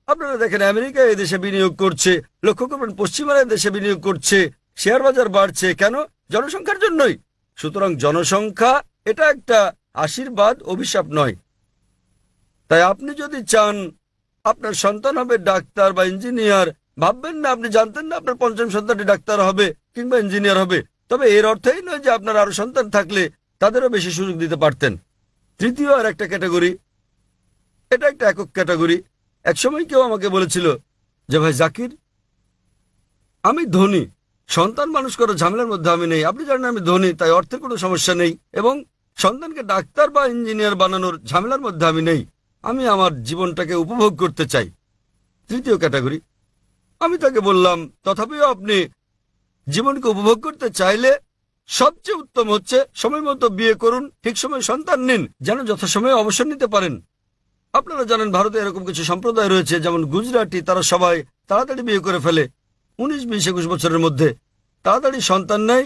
আপনারা দেখেন আমেরিকা এই দেশে বিনিয়োগ করছে, লক্ষ্য করবেন পশ্চিমারা দেশে বিনিয়োগ করছে, শেয়ার বাজার বাড়ছে। কেন? জনসংখ্যার জন্যই। সুতরাং জনসংখ্যা এটা একটা আশীর্বাদ, অভিশাপ নয়। তাই আপনি যদি চান আপনার সন্তান হবে ডাক্তার বা ইঞ্জিনিয়ার, ভাববেন না আপনি জানতেন না আপনার পঞ্চম সন্তানটি ডাক্তার হবে কিংবা ইঞ্জিনিয়ার হবে। তবে এর অর্থই নয় যে আপনার আরো সন্তান থাকলে তাদেরও বেশি সুযোগ দিতে পারতেন। তৃতীয় আর একটা ক্যাটাগরি, এটা একটা একক ক্যাটাগরি। একসময় কেউ আমাকে বলেছিল যে ভাই জাকির, আমি ধনী, সন্তান মানুষ করার ঝামেলার মধ্যে আমি নেই। আপনি জানেন আমি ধনী, তাই অর্থের কোনো সমস্যা নেই, এবং সন্তানকে ডাক্তার বা ইঞ্জিনিয়ার বানানোর ঝামেলার মধ্যে আমি নেই। আমি আমার জীবনটাকে উপভোগ করতে চাই। তৃতীয় ক্যাটাগরি। আমি তাকে বললাম তথাপিও আপনি জীবনকে উপভোগ করতে চাইলে সবচেয়ে উত্তম হচ্ছে সময় মতো বিয়ে করুন, ঠিক সময় সন্তান নিন, যেন যথাসময়ে অবসর নিতে পারেন। আপনারা জানেন ভারতে এরকম কিছু সম্প্রদায় রয়েছে, যেমন গুজরাটি, তারা সবাই তাড়াতাড়ি বিয়ে করে ফেলে। 19, 20, 21 বছরের মধ্যে তাড়াতাড়ি সন্তান নেয়।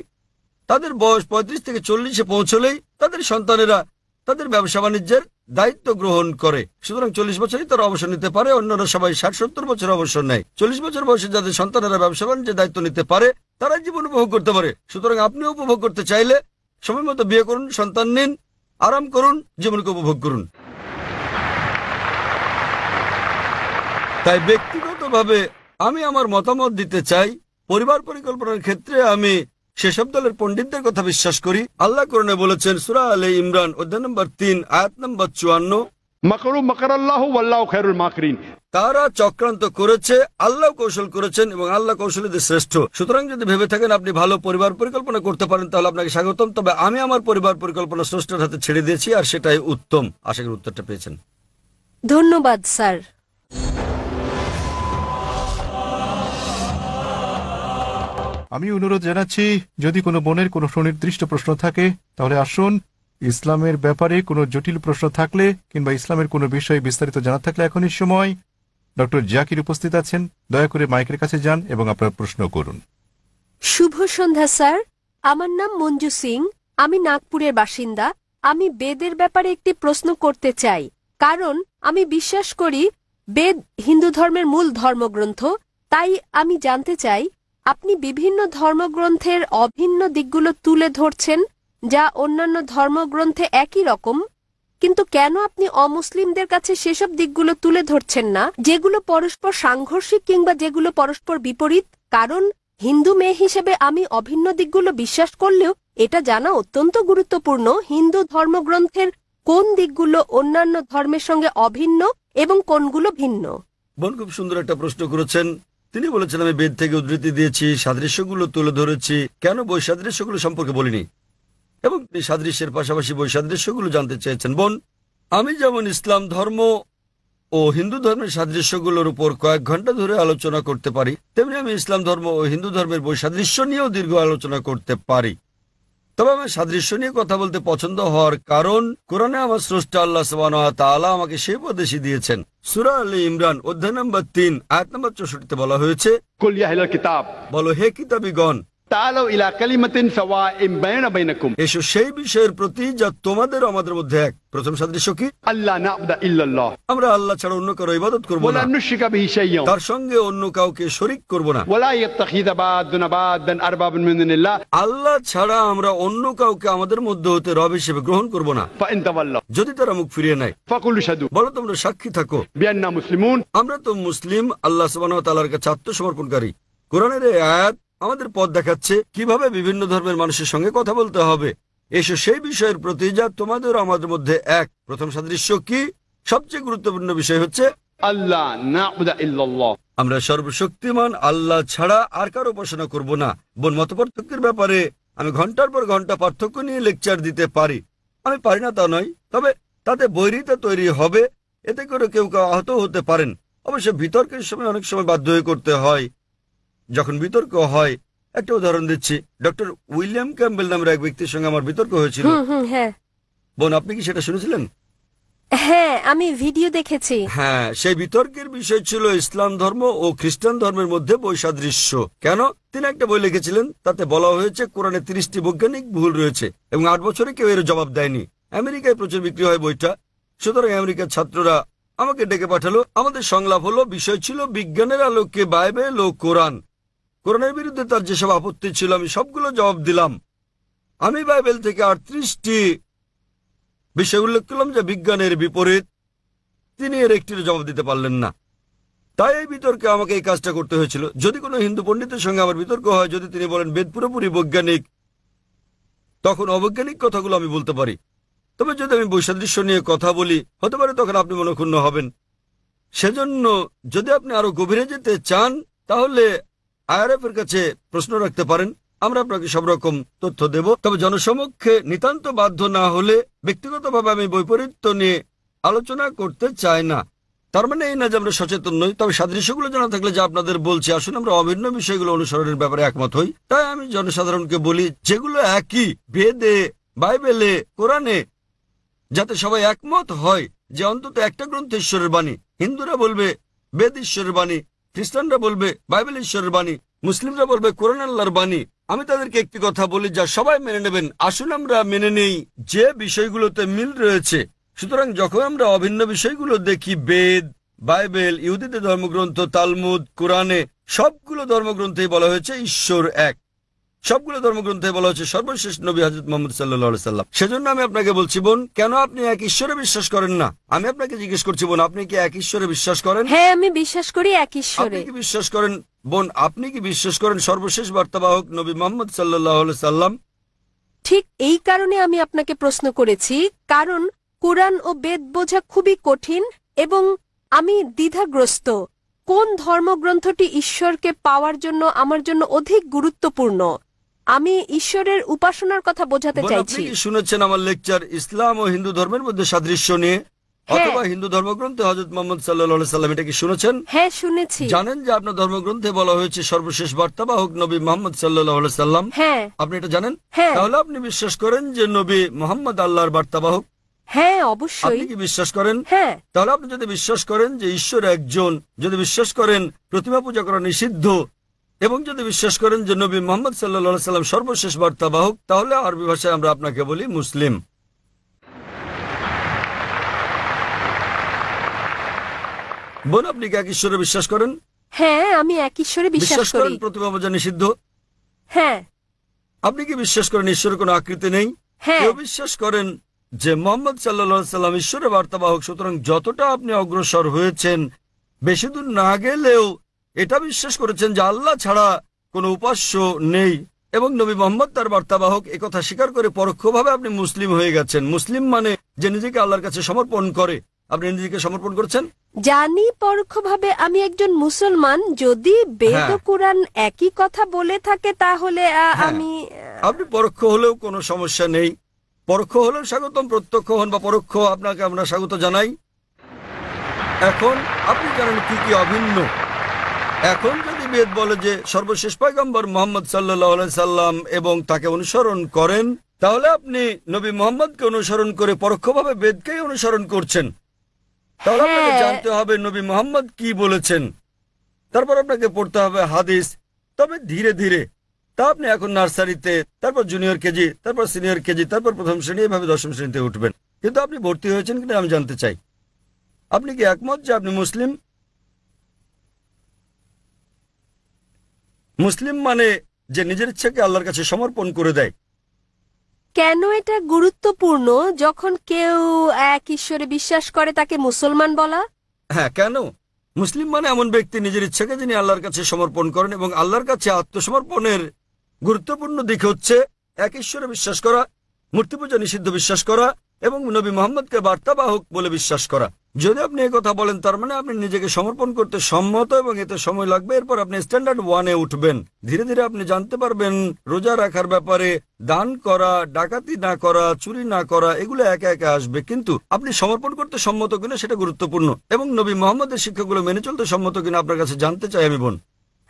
তাদের বয়স 35 থেকে 40-এ পৌঁছলেই তাদের সন্তানেরা তাদের ব্যবসা বাণিজ্যের দায়িত্ব গ্রহণ করে। সুতরাং 40 বছরই তারা অবসর নিতে পারে, অন্যরা সবাই 60-70 বছর অবসর নেয়। 40 বছর বয়সে যাদের সন্তানেরা ব্যবসা বাণিজ্যের দায়িত্ব নিতে পারে তারাই জীবন উপভোগ করতে পারে। সুতরাং আপনিও উপভোগ করতে চাইলে সময় মতো বিয়ে করুন, সন্তান নিন, আরাম করুন, জীবনকে উপভোগ করুন। তাই ব্যক্তিগতভাবে আমি আমার মতামত দিতে চাই। পরিবার পরিকল্পনার ক্ষেত্রে আমি সেসব দলের পণ্ডিতদের কথা বিশ্বাস করি। আল্লাহ কোরআনে বলেছেন সূরা আলে ইমরান অধ্যায় নম্বর 3 আয়াত নম্বর 54, मकरू मकर अल्लाह वल्लाहु खैरुल माकिरीन। তারা চক্রান্ত করেছে, আল্লাহ কৌশল করেছেন এবং আল্লাহ কৌশলীদের শ্রেষ্ঠ। সুতরাং যদি ভেবে থাকেন আপনি ভালো পরিবার পরিকল্পনা করতে পারেন তাহলে আপনাকে স্বাগতম। তবে আমি আমার পরিবার পরিকল্পনা স্রষ্টার হাতে ছেড়ে দিয়েছি, আর সেটাই উত্তম। আশা করি উত্তরটা পেয়েছেন। ধন্যবাদ স্যার। আমি অনুরোধ জানাচ্ছি, যদি কোনো বোনের কোনো সুনির্দিষ্ট প্রশ্ন থাকে তাহলে আসুন। ইসলামের ব্যাপারে কোনো জটিল প্রশ্ন থাকলে কিংবা ইসলামের কোনো বিষয়ে বিস্তারিত জানা থাকলে এখনই সময়। ডক্টর জাকির উপস্থিত আছেন, দয়া করে মাইকের কাছে যান এবং আপনার প্রশ্ন করুন। শুভ সন্ধ্যা স্যার, আমার নাম মঞ্জু সিং, আমি নাগপুরের বাসিন্দা। আমি বেদের ব্যাপারে একটি প্রশ্ন করতে চাই, কারণ আমি বিশ্বাস করি বেদ হিন্দু ধর্মের মূল ধর্মগ্রন্থ। তাই আমি জানতে চাই আপনি বিভিন্ন ধর্মগ্রন্থের অভিন্ন দিকগুলো তুলে ধরছেন, যা অন্যান্য ধর্মগ্রন্থে একই রকম, কিন্তু কেন আপনি অমুসলিমদের কাছে সেসব দিকগুলো তুলে ধরছেন না যেগুলো পরস্পর সাংঘর্ষিক কিংবা যেগুলো পরস্পর বিপরীত? কারণ হিন্দু মেয়ে হিসেবে আমি অভিন্ন দিকগুলো বিশ্বাস করলেও এটা জানা অত্যন্ত গুরুত্বপূর্ণ হিন্দু ধর্মগ্রন্থের কোন দিকগুলো অন্যান্য ধর্মের সঙ্গে অভিন্ন এবং কোনগুলো ভিন্ন। বোন খুব সুন্দর একটা প্রশ্ন করেছেন। তিনি বলেছেন আমি বেদ থেকে উদ্ধৃতি দিয়েছি, সাদৃশ্যগুলো তুলে ধরেছি, কেন বৈসাদৃশ্যগুলো সম্পর্কে বলিনি, এবং তিনি সাদৃশ্যের পাশাপাশি বৈসাদৃশ্যগুলো জানতে চেয়েছেন। বোন, আমি যেমন ইসলাম ধর্ম ও হিন্দু ধর্মের সাদৃশ্যগুলোর উপর কয়েক ঘন্টা ধরে আলোচনা করতে পারি, তেমনি আমি ইসলাম ধর্ম ও হিন্দু ধর্মের বৈসাদৃশ্য নিয়েও দীর্ঘ আলোচনা করতে পারি। তবে আমার সাদৃশ্য নিয়ে কথা বলতে পছন্দ হওয়ার কারণ কোরআনে আমার স্রষ্টা আল্লাহ সুবহানাহু ওয়া তাআলা আমাকে সেই উপদেশই দিয়েছেন। সূরা আলে ইমরান অধ্যায় নম্বর 3 আয়াত নম্বর 64 বলা হয়েছে, कुल या अहलल किताब বলো হে কিতাবীগণ, तालौ इला कलिमतिन सवाइम बैना बैनकुम এসো সেই বিষয়ের প্রতি যা তোমাদের ও আমাদের মধ্যে এক। প্রথম সাদৃশ্য কি? अल्लाह नअबुद इल्लल्लाह আমরা আল্লাহ ছাড়া অন্য কারো ইবাদত করব वला না, नुश्रिक बिही शैय्यन তার সঙ্গে অন্য কাউকে শরীক করব না। वला यत्तखिद बादुन बादन अरबाबन मिन दुनिल्लाह আল্লাহ ছাড়া আমরা অন্য কাউকে আমাদের মধ্যে হতে রব হিসেবে গ্রহণ করব না। फइन तवल्लौ যদি তারা মুখ ফিরিয়ে নেয়, फकुल शदू বলো তোমরা সাক্ষী থাকো बिअन्ना मुस्लिमून আমরা তো মুসলিম, আল্লাহ সুবহানাহু ওয়া তাআলার কাছে আত্মসমর্পণকারী। কোরআনের এই আয়াত আমাদের পথ দেখাচ্ছে কিভাবে বিভিন্ন ধর্মের মানুষের সঙ্গে কথা বলতে হবে। এসো সেই বিষয়ের প্রতি যা তোমাদের ও আমাদের মধ্যে এক। প্রথম সাদৃশ্য কি? সবচেয়ে গুরুত্বপূর্ণ বিষয় হচ্ছে अल्लाह नअबुद इल्लल्लाह আমরা সর্বশক্তিমান আল্লাহ ছাড়া আর কারো উপাসনা করব না। বোন, মতপার্থক্যের ব্যাপারে আমি ঘন্টার পর ঘন্টা পার্থক্য নিয়ে লেকচার দিতে পারি। আমি পারি না তা নয়, তবে তাতে বৈরিতা তৈরি হবে, এতে করে কেউ কেউ আহত হতে পারেন। অবশ্য বিতর্কের সময় অনেক সময় বাধ্য হয়ে করতে হয়। যখন বিতর্ক হয়, একটা উদাহরণ দিচ্ছি, ডক্টর উইলিয়াম ক্যাম্বেল নামের এক ব্যক্তির সঙ্গে আমার বিতর্ক হয়েছিল। হ্যাঁ বোন, আপনি কি সেটা শুনেছিলেন? হ্যাঁ, আমি ভিডিও দেখেছি। হ্যাঁ, সেই বিতর্কের বিষয় ছিল ইসলাম ধর্ম ও খ্রিস্টান ধর্মের মধ্যে বৈসাদৃশ্য। কেন? তিনি একটা বই লিখেছিলেন, তাতে বলা হয়েছে কোরআনে 30টি বৈজ্ঞানিক ভুল রয়েছে এবং 8 বছরে কেউ এর জবাব দেয়নি। আমেরিকায় প্রচুর বিক্রি হয় বইটা। সুতরাং আমেরিকার ছাত্ররা আমাকে ডেকে পাঠালো। আমাদের সংলাপ হলো, বিষয় ছিল বিজ্ঞানের আলোকে বাইবেল ও কোরআন। কোরআনের বিরুদ্ধে তার যেসব আপত্তি ছিল আমি সবগুলো জবাব দিলাম। আমি বাইবেল থেকে 38টি বিষয় উল্লেখ করলাম যা বিজ্ঞানের বিপরীত। তিনি এর একটির জবাব দিতে পারলেন না। তাই এই বিতর্কে আমাকে এই কাজটা করতে হয়েছিল। যদি কোনো হিন্দু পণ্ডিতের সঙ্গে আমার বিতর্ক হয়, যদি তিনি বলেন বেদ পুরোপুরি বৈজ্ঞানিক, তখন অবৈজ্ঞানিক কথাগুলো আমি বলতে পারি। তবে যদি আমি বৈসাদৃশ্য নিয়ে কথা বলি, হতে পারে তখন আপনি মনক্ষুণ্ণ হবেন। সেজন্য যদি আপনি আরো গভীরে যেতে চান, তাহলে IRF এর কাছে প্রশ্ন রাখতে পারেন। আমরা আপনাকে সব রকম তথ্য দেব। তবে জনসমক্ষে নিতান্ত বাধ্য না হলে ব্যক্তিগতভাবে আমি বৈপরীত্য নিয়ে আলোচনা করতে চাই না। তার মানে এই না যে আমরা সচেতন নই। তবে সাদৃশ্যগুলো জানা থাকলে যা আপনাদের বলছি, আসুন আমরা অভিন্ন বিষয়গুলো অনুসরণের ব্যাপারে একমত হই। তাই আমি জনসাধারণকে বলি, যেগুলো একই বেদে, বাইবেলে, কোরআনে, যাতে সবাই একমত হয় যে অন্তত একটা গ্রন্থ ঈশ্বরের বাণী। হিন্দুরা বলবে বেদ ঈশ্বরের বাণী, খ্রিস্টানরা বলবে বাইবেল ঈশ্বরের বাণী, মুসলিমরা বলবে কোরআন আল্লাহর বাণী। আমি তাদেরকে একটি কথা বলি যা সবাই মেনে নেবেন। আসুন আমরা মেনে নেই যে বিষয়গুলোতে মিল রয়েছে। সুতরাং যখন আমরা অভিন্ন বিষয়গুলো দেখি, বেদ, বাইবেল, ইহুদিদের ধর্মগ্রন্থ, তালমুদ, কোরআনে, সবগুলো ধর্মগ্রন্থেই বলা হয়েছে ঈশ্বর এক। সবগুলো ধর্মগ্রন্থে বলা হচ্ছে সর্বশেষ নবী হযরত মুহাম্মদ সাল্লাল্লাহু আলাইহি সাল্লাম। সেজন্য আমি আপনাকে বলছি, বোন, কেন আপনি এক ঈশ্বরে বিশ্বাস করেন না? আমি আপনাকে জিজ্ঞেস করছি, বোন, আপনি কি এক ঈশ্বরে বিশ্বাস করেন? হ্যাঁ, আমি বিশ্বাস করি এক ঈশ্বরে। আপনি কি বিশ্বাস করেন, বোন, আপনি কি বিশ্বাস করেন সর্বশেষ বার্তাবাহক নবী মুহাম্মদ সাল্লাল্লাহু আলাইহি সাল্লাম? ঠিক এই কারণে আমি আপনাকে প্রশ্ন করেছি, কারণ কোরআন ও বেদ বোঝা খুবই কঠিন এবং আমি দ্বিধাগ্রস্ত। কোন ধর্মগ্রন্থটি ঈশ্বরকে পাওয়ার জন্য আমার জন্য অধিক গুরুত্বপূর্ণ? আমি ঈশ্বরের উপাসনার কথা বোঝাতে বোন, আপনি চাইছি। কি শুনেছেন আমার লেকচার ইসলাম ও হিন্দু ধর্মের মধ্যে সাদৃশ্য নিয়ে, অথবা হিন্দু ধর্মগ্রন্থে হযরত মুহাম্মদ সাল্লাল্লাহু আলাইহি সাল্লাম, এটা কি শুনেছেন? হ্যাঁ, শুনেছি। জানেন যে আপনার ধর্মগ্রন্থে বলা হয়েছে সর্বশেষ বার্তাবাহক নবী মুহাম্মদ সাল্লাল্লাহু আলাইহি সাল্লাম? হ্যাঁ। আপনি এটা জানেন? হ্যাঁ। তাহলে আপনি বিশ্বাস করেন যে নবী মুহাম্মদ আল্লাহর বার্তাবাহক? হ্যাঁ, অবশ্যই। আপনি কি বিশ্বাস করেন? হ্যাঁ। তাহলে আপনি যদি বিশ্বাস করেন যে ঈশ্বর একজন, যদি বিশ্বাস করেন প্রতিমা পূজা করা নিষিদ্ধ, এবং যদি বিশ্বাস করেন যে নবী মুহাম্মদ সাল্লাল্লাহু আলাইহি সাল্লাম সর্বশেষ বার্তাবাহক, তাহলে আরবি ভাষায় আমরা আপনাকে বলি মুসলিম। বোন, আপনি কি এক ঈশ্বরে বিশ্বাস করেন? হ্যাঁ, আমি এক ঈশ্বরে বিশ্বাস করি। প্রতিমা পূজা নিষিদ্ধ? হ্যাঁ। আপনি কি বিশ্বাস করেন ঈশ্বরের কোনো আকৃতি নেই? হ্যাঁ কেউ বিশ্বাস করেন যে মোহাম্মদ সাল্লাল্লাহু সাল্লাম ঈশ্বরের বার্তাবাহক, সুতরাং যতটা আপনি অগ্রসর হয়েছেন বেশি দূর না গেলেও এটা বিশ্বাস করেছেন যে আল্লাহ ছাড়া কোনো উপাস্য নেই এবং নবী মোহাম্মদ তার বার্তাবাহক, একথা স্বীকার করে পরোক্ষভাবে আপনি মুসলিম হয়ে গেছেন। মুসলিম মানে যে নিজেকে আল্লাহর কাছে সমর্পণ করে। আপনি নিজেকে সমর্পণ করেছেন। জানি পরোক্ষভাবে আমি একজন মুসলমান, যদি বেদ ও হ্যাঁ। কুরআন একই কথা বলে থাকে তাহলে আমি আপনি পরোক্ষ হলেও কোনো সমস্যা নেই। পরোক্ষ হলেও স্বাগতম, প্রত্যক্ষ হন বা পরোক্ষ, আপনাকে আমরা স্বাগত জানাই। এখন আপনি জানেন কি কি অভিন্ন। এখন যদি বেদ বলে যে সর্বশেষ পয়গম্বর মোহাম্মদ সাল্লাল্লাহু আলাইহি সাল্লাম এবং তাকে অনুসরণ করেন, তাহলে আপনি নবী মোহাম্মদকে অনুসরণ করে পরোক্ষভাবে বেদকেই অনুসরণ করছেন। তাহলে আপনাকে হ্যাঁ। জানতে হবে নবী মোহাম্মদ কি বলেছেন, তারপর আপনাকে পড়তে হবে হাদিস, তবে ধীরে ধীরে। তা আপনি এখন নার্সারিতে, তারপর জুনিয়র কেজি, তারপর সিনিয়র কেজি, তারপর প্রথম শ্রেণী, এভাবে দশম শ্রেণীতে উঠবেন। কিন্তু আপনি ভর্তি হয়েছেন কিনা আমি জানতে চাই। আপনি কি একমত যে আপনি মুসলিম? মুসলিম মানে যে নিজের ইচ্ছাকে আল্লাহর কাছে সমর্পণ করে দেয়। কেন এটা গুরুত্বপূর্ণ যখন কেউ এক ঈশ্বরে বিশ্বাস করে তাকে মুসলমান বলা? হ্যাঁ, কেন? মুসলিম মানে এমন ব্যক্তি নিজের ইচ্ছাকে যিনি আল্লাহর কাছে সমর্পণ করেন, এবং আল্লাহর কাছে আত্মসমর্পণের গুরুত্বপূর্ণ দিক হচ্ছে এক ঈশ্বরে বিশ্বাস করা, মূর্তি পূজা নিষিদ্ধ বিশ্বাস করা এবং নবী মোহাম্মদকে বার্তাবাহক বলে বিশ্বাস করা। যদি আপনি এই কথা বলেন, তার মানে আপনি নিজেকে সমর্পণ করতে সম্মত এবং এতে সময় লাগবে। এরপর আপনি স্ট্যান্ডার্ড 1-এ উঠবেন। ধীরে ধীরে আপনি জানতে পারবেন রোজা রাখার ব্যাপারে, দান করা, ডাকাতি না করা, চুরি না করা, এগুলো একে একে আসবে। কিন্তু আপনি সমর্পণ করতে সম্মত কিনা সেটা গুরুত্বপূর্ণ, এবং নবী মোহাম্মদের শিক্ষাগুলো মেনে চলতে সম্মত কিনা আপনার কাছে জানতে চাই আমি, বোন।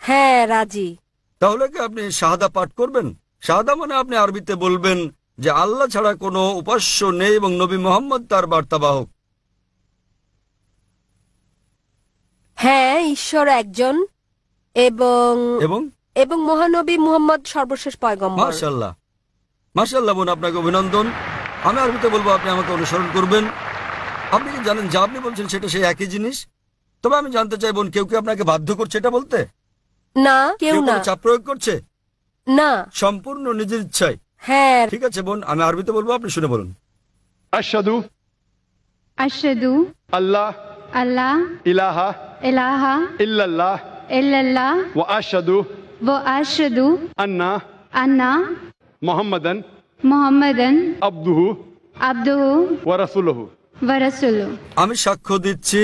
হ্যাঁ, রাজি। তাহলে কি আপনি শাহাদা পাঠ করবেন? শাহাদা মানে আপনি আরবিতে বলবেন যে আল্লাহ ছাড়া কোনো উপাস্য নেই এবং নবী মোহাম্মদ তার বার্তাবাহক। হ্যাঁ, ঈশ্বর একজন এবং এবং এবং মহানবী মুহাম্মদ সর্বশেষ পয়গম্বর। মাশাআল্লাহ, মাশাআল্লাহ বোন, আপনাকে অভিনন্দন। আমি আরবিতে বলবো, আপনি আমাকে অনুসরণ করবেন। আপনি কি জানেন যা আপনি বলছেন সেটা সেই একই জিনিস? তবে আমি জানতে চাই বোন, কেউ কি আপনাকে বাধ্য করছে এটা বলতে? না, কেউ না। কোনো চাপ প্রয়োগ করছে? না। সম্পূর্ণ নিজের ইচ্ছায়। হ্যাঁ। ঠিক আছে বোন, আমি আরবিতে বলবো, আপনি শুনে বলুন। अशहदु अशहदु अल्लाह अल्लाह इलाहा इलाहा इल्लल्लाह इल्लल्लाह व अशहदु व अशहदु अन्ना अन्ना मुहम्मदन मुहम्मदन अब्दुहु अब्दुहु व रसूलुहु। व रसूलुहु। আমি সাক্ষ্য দিচ্ছি,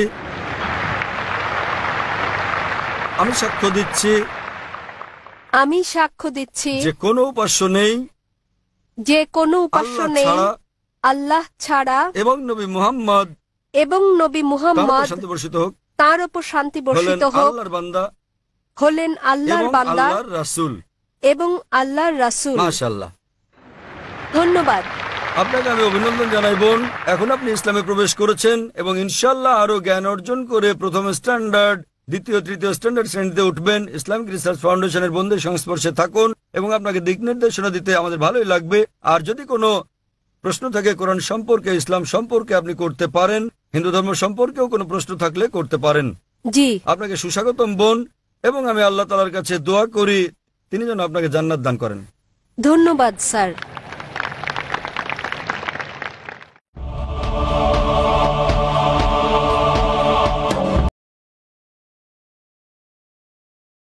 আমি সাক্ষ্য দিচ্ছি আমি সাক্ষ্য দিচ্ছি যে কোনো উপাস্য নেই যে কোনো উপাস্য আল্লাহ নেই ছাড়া, আল্লাহ ছাড়া, এবং নবী মুহাম্মদ এবং নবী তার উপর মুহাম্মদ শান্তি বর্ষিত হোক তার উপর শান্তি হলেন বর্ষিত হোক আল্লাহর বান্দা হলেন আল্লাহর এবং বান্দা আল্লাহর রাসূল। এবং আল্লাহর রাসূল। মাশাআল্লাহ, ধন্যবাদ। আপনাকে আমি অভিনন্দন জানাই বোন। এখন আপনি ইসলামে প্রবেশ করেছেন এবং ইনশাআল্লাহ আরো জ্ঞান অর্জন করে প্রথম স্ট্যান্ডার্ড, দ্বিতীয় তৃতীয় স্ট্যান্ডার্ড শ্রেণীতে উঠবেন। ইসলামিক রিসার্চ ফাউন্ডেশনের বন্ধুদের সংস্পর্শে থাকুন এবং আপনাকে দিক নির্দেশনা দিতে আমাদের ভালোই লাগবে। আর যদি কোনো প্রশ্ন থাকে কোরআন সম্পর্কে, ইসলাম সম্পর্কে, আপনি করতে পারেন। হিন্দু ধর্ম সম্পর্কেও কোনো প্রশ্ন থাকলে করতে পারেন। জি, আপনাকে সুস্বাগতম বোন, এবং আমি আল্লাহ তাআলার কাছে দোয়া করি তিনি যেন আপনাকে জান্নাত দান করেন। ধন্যবাদ স্যার।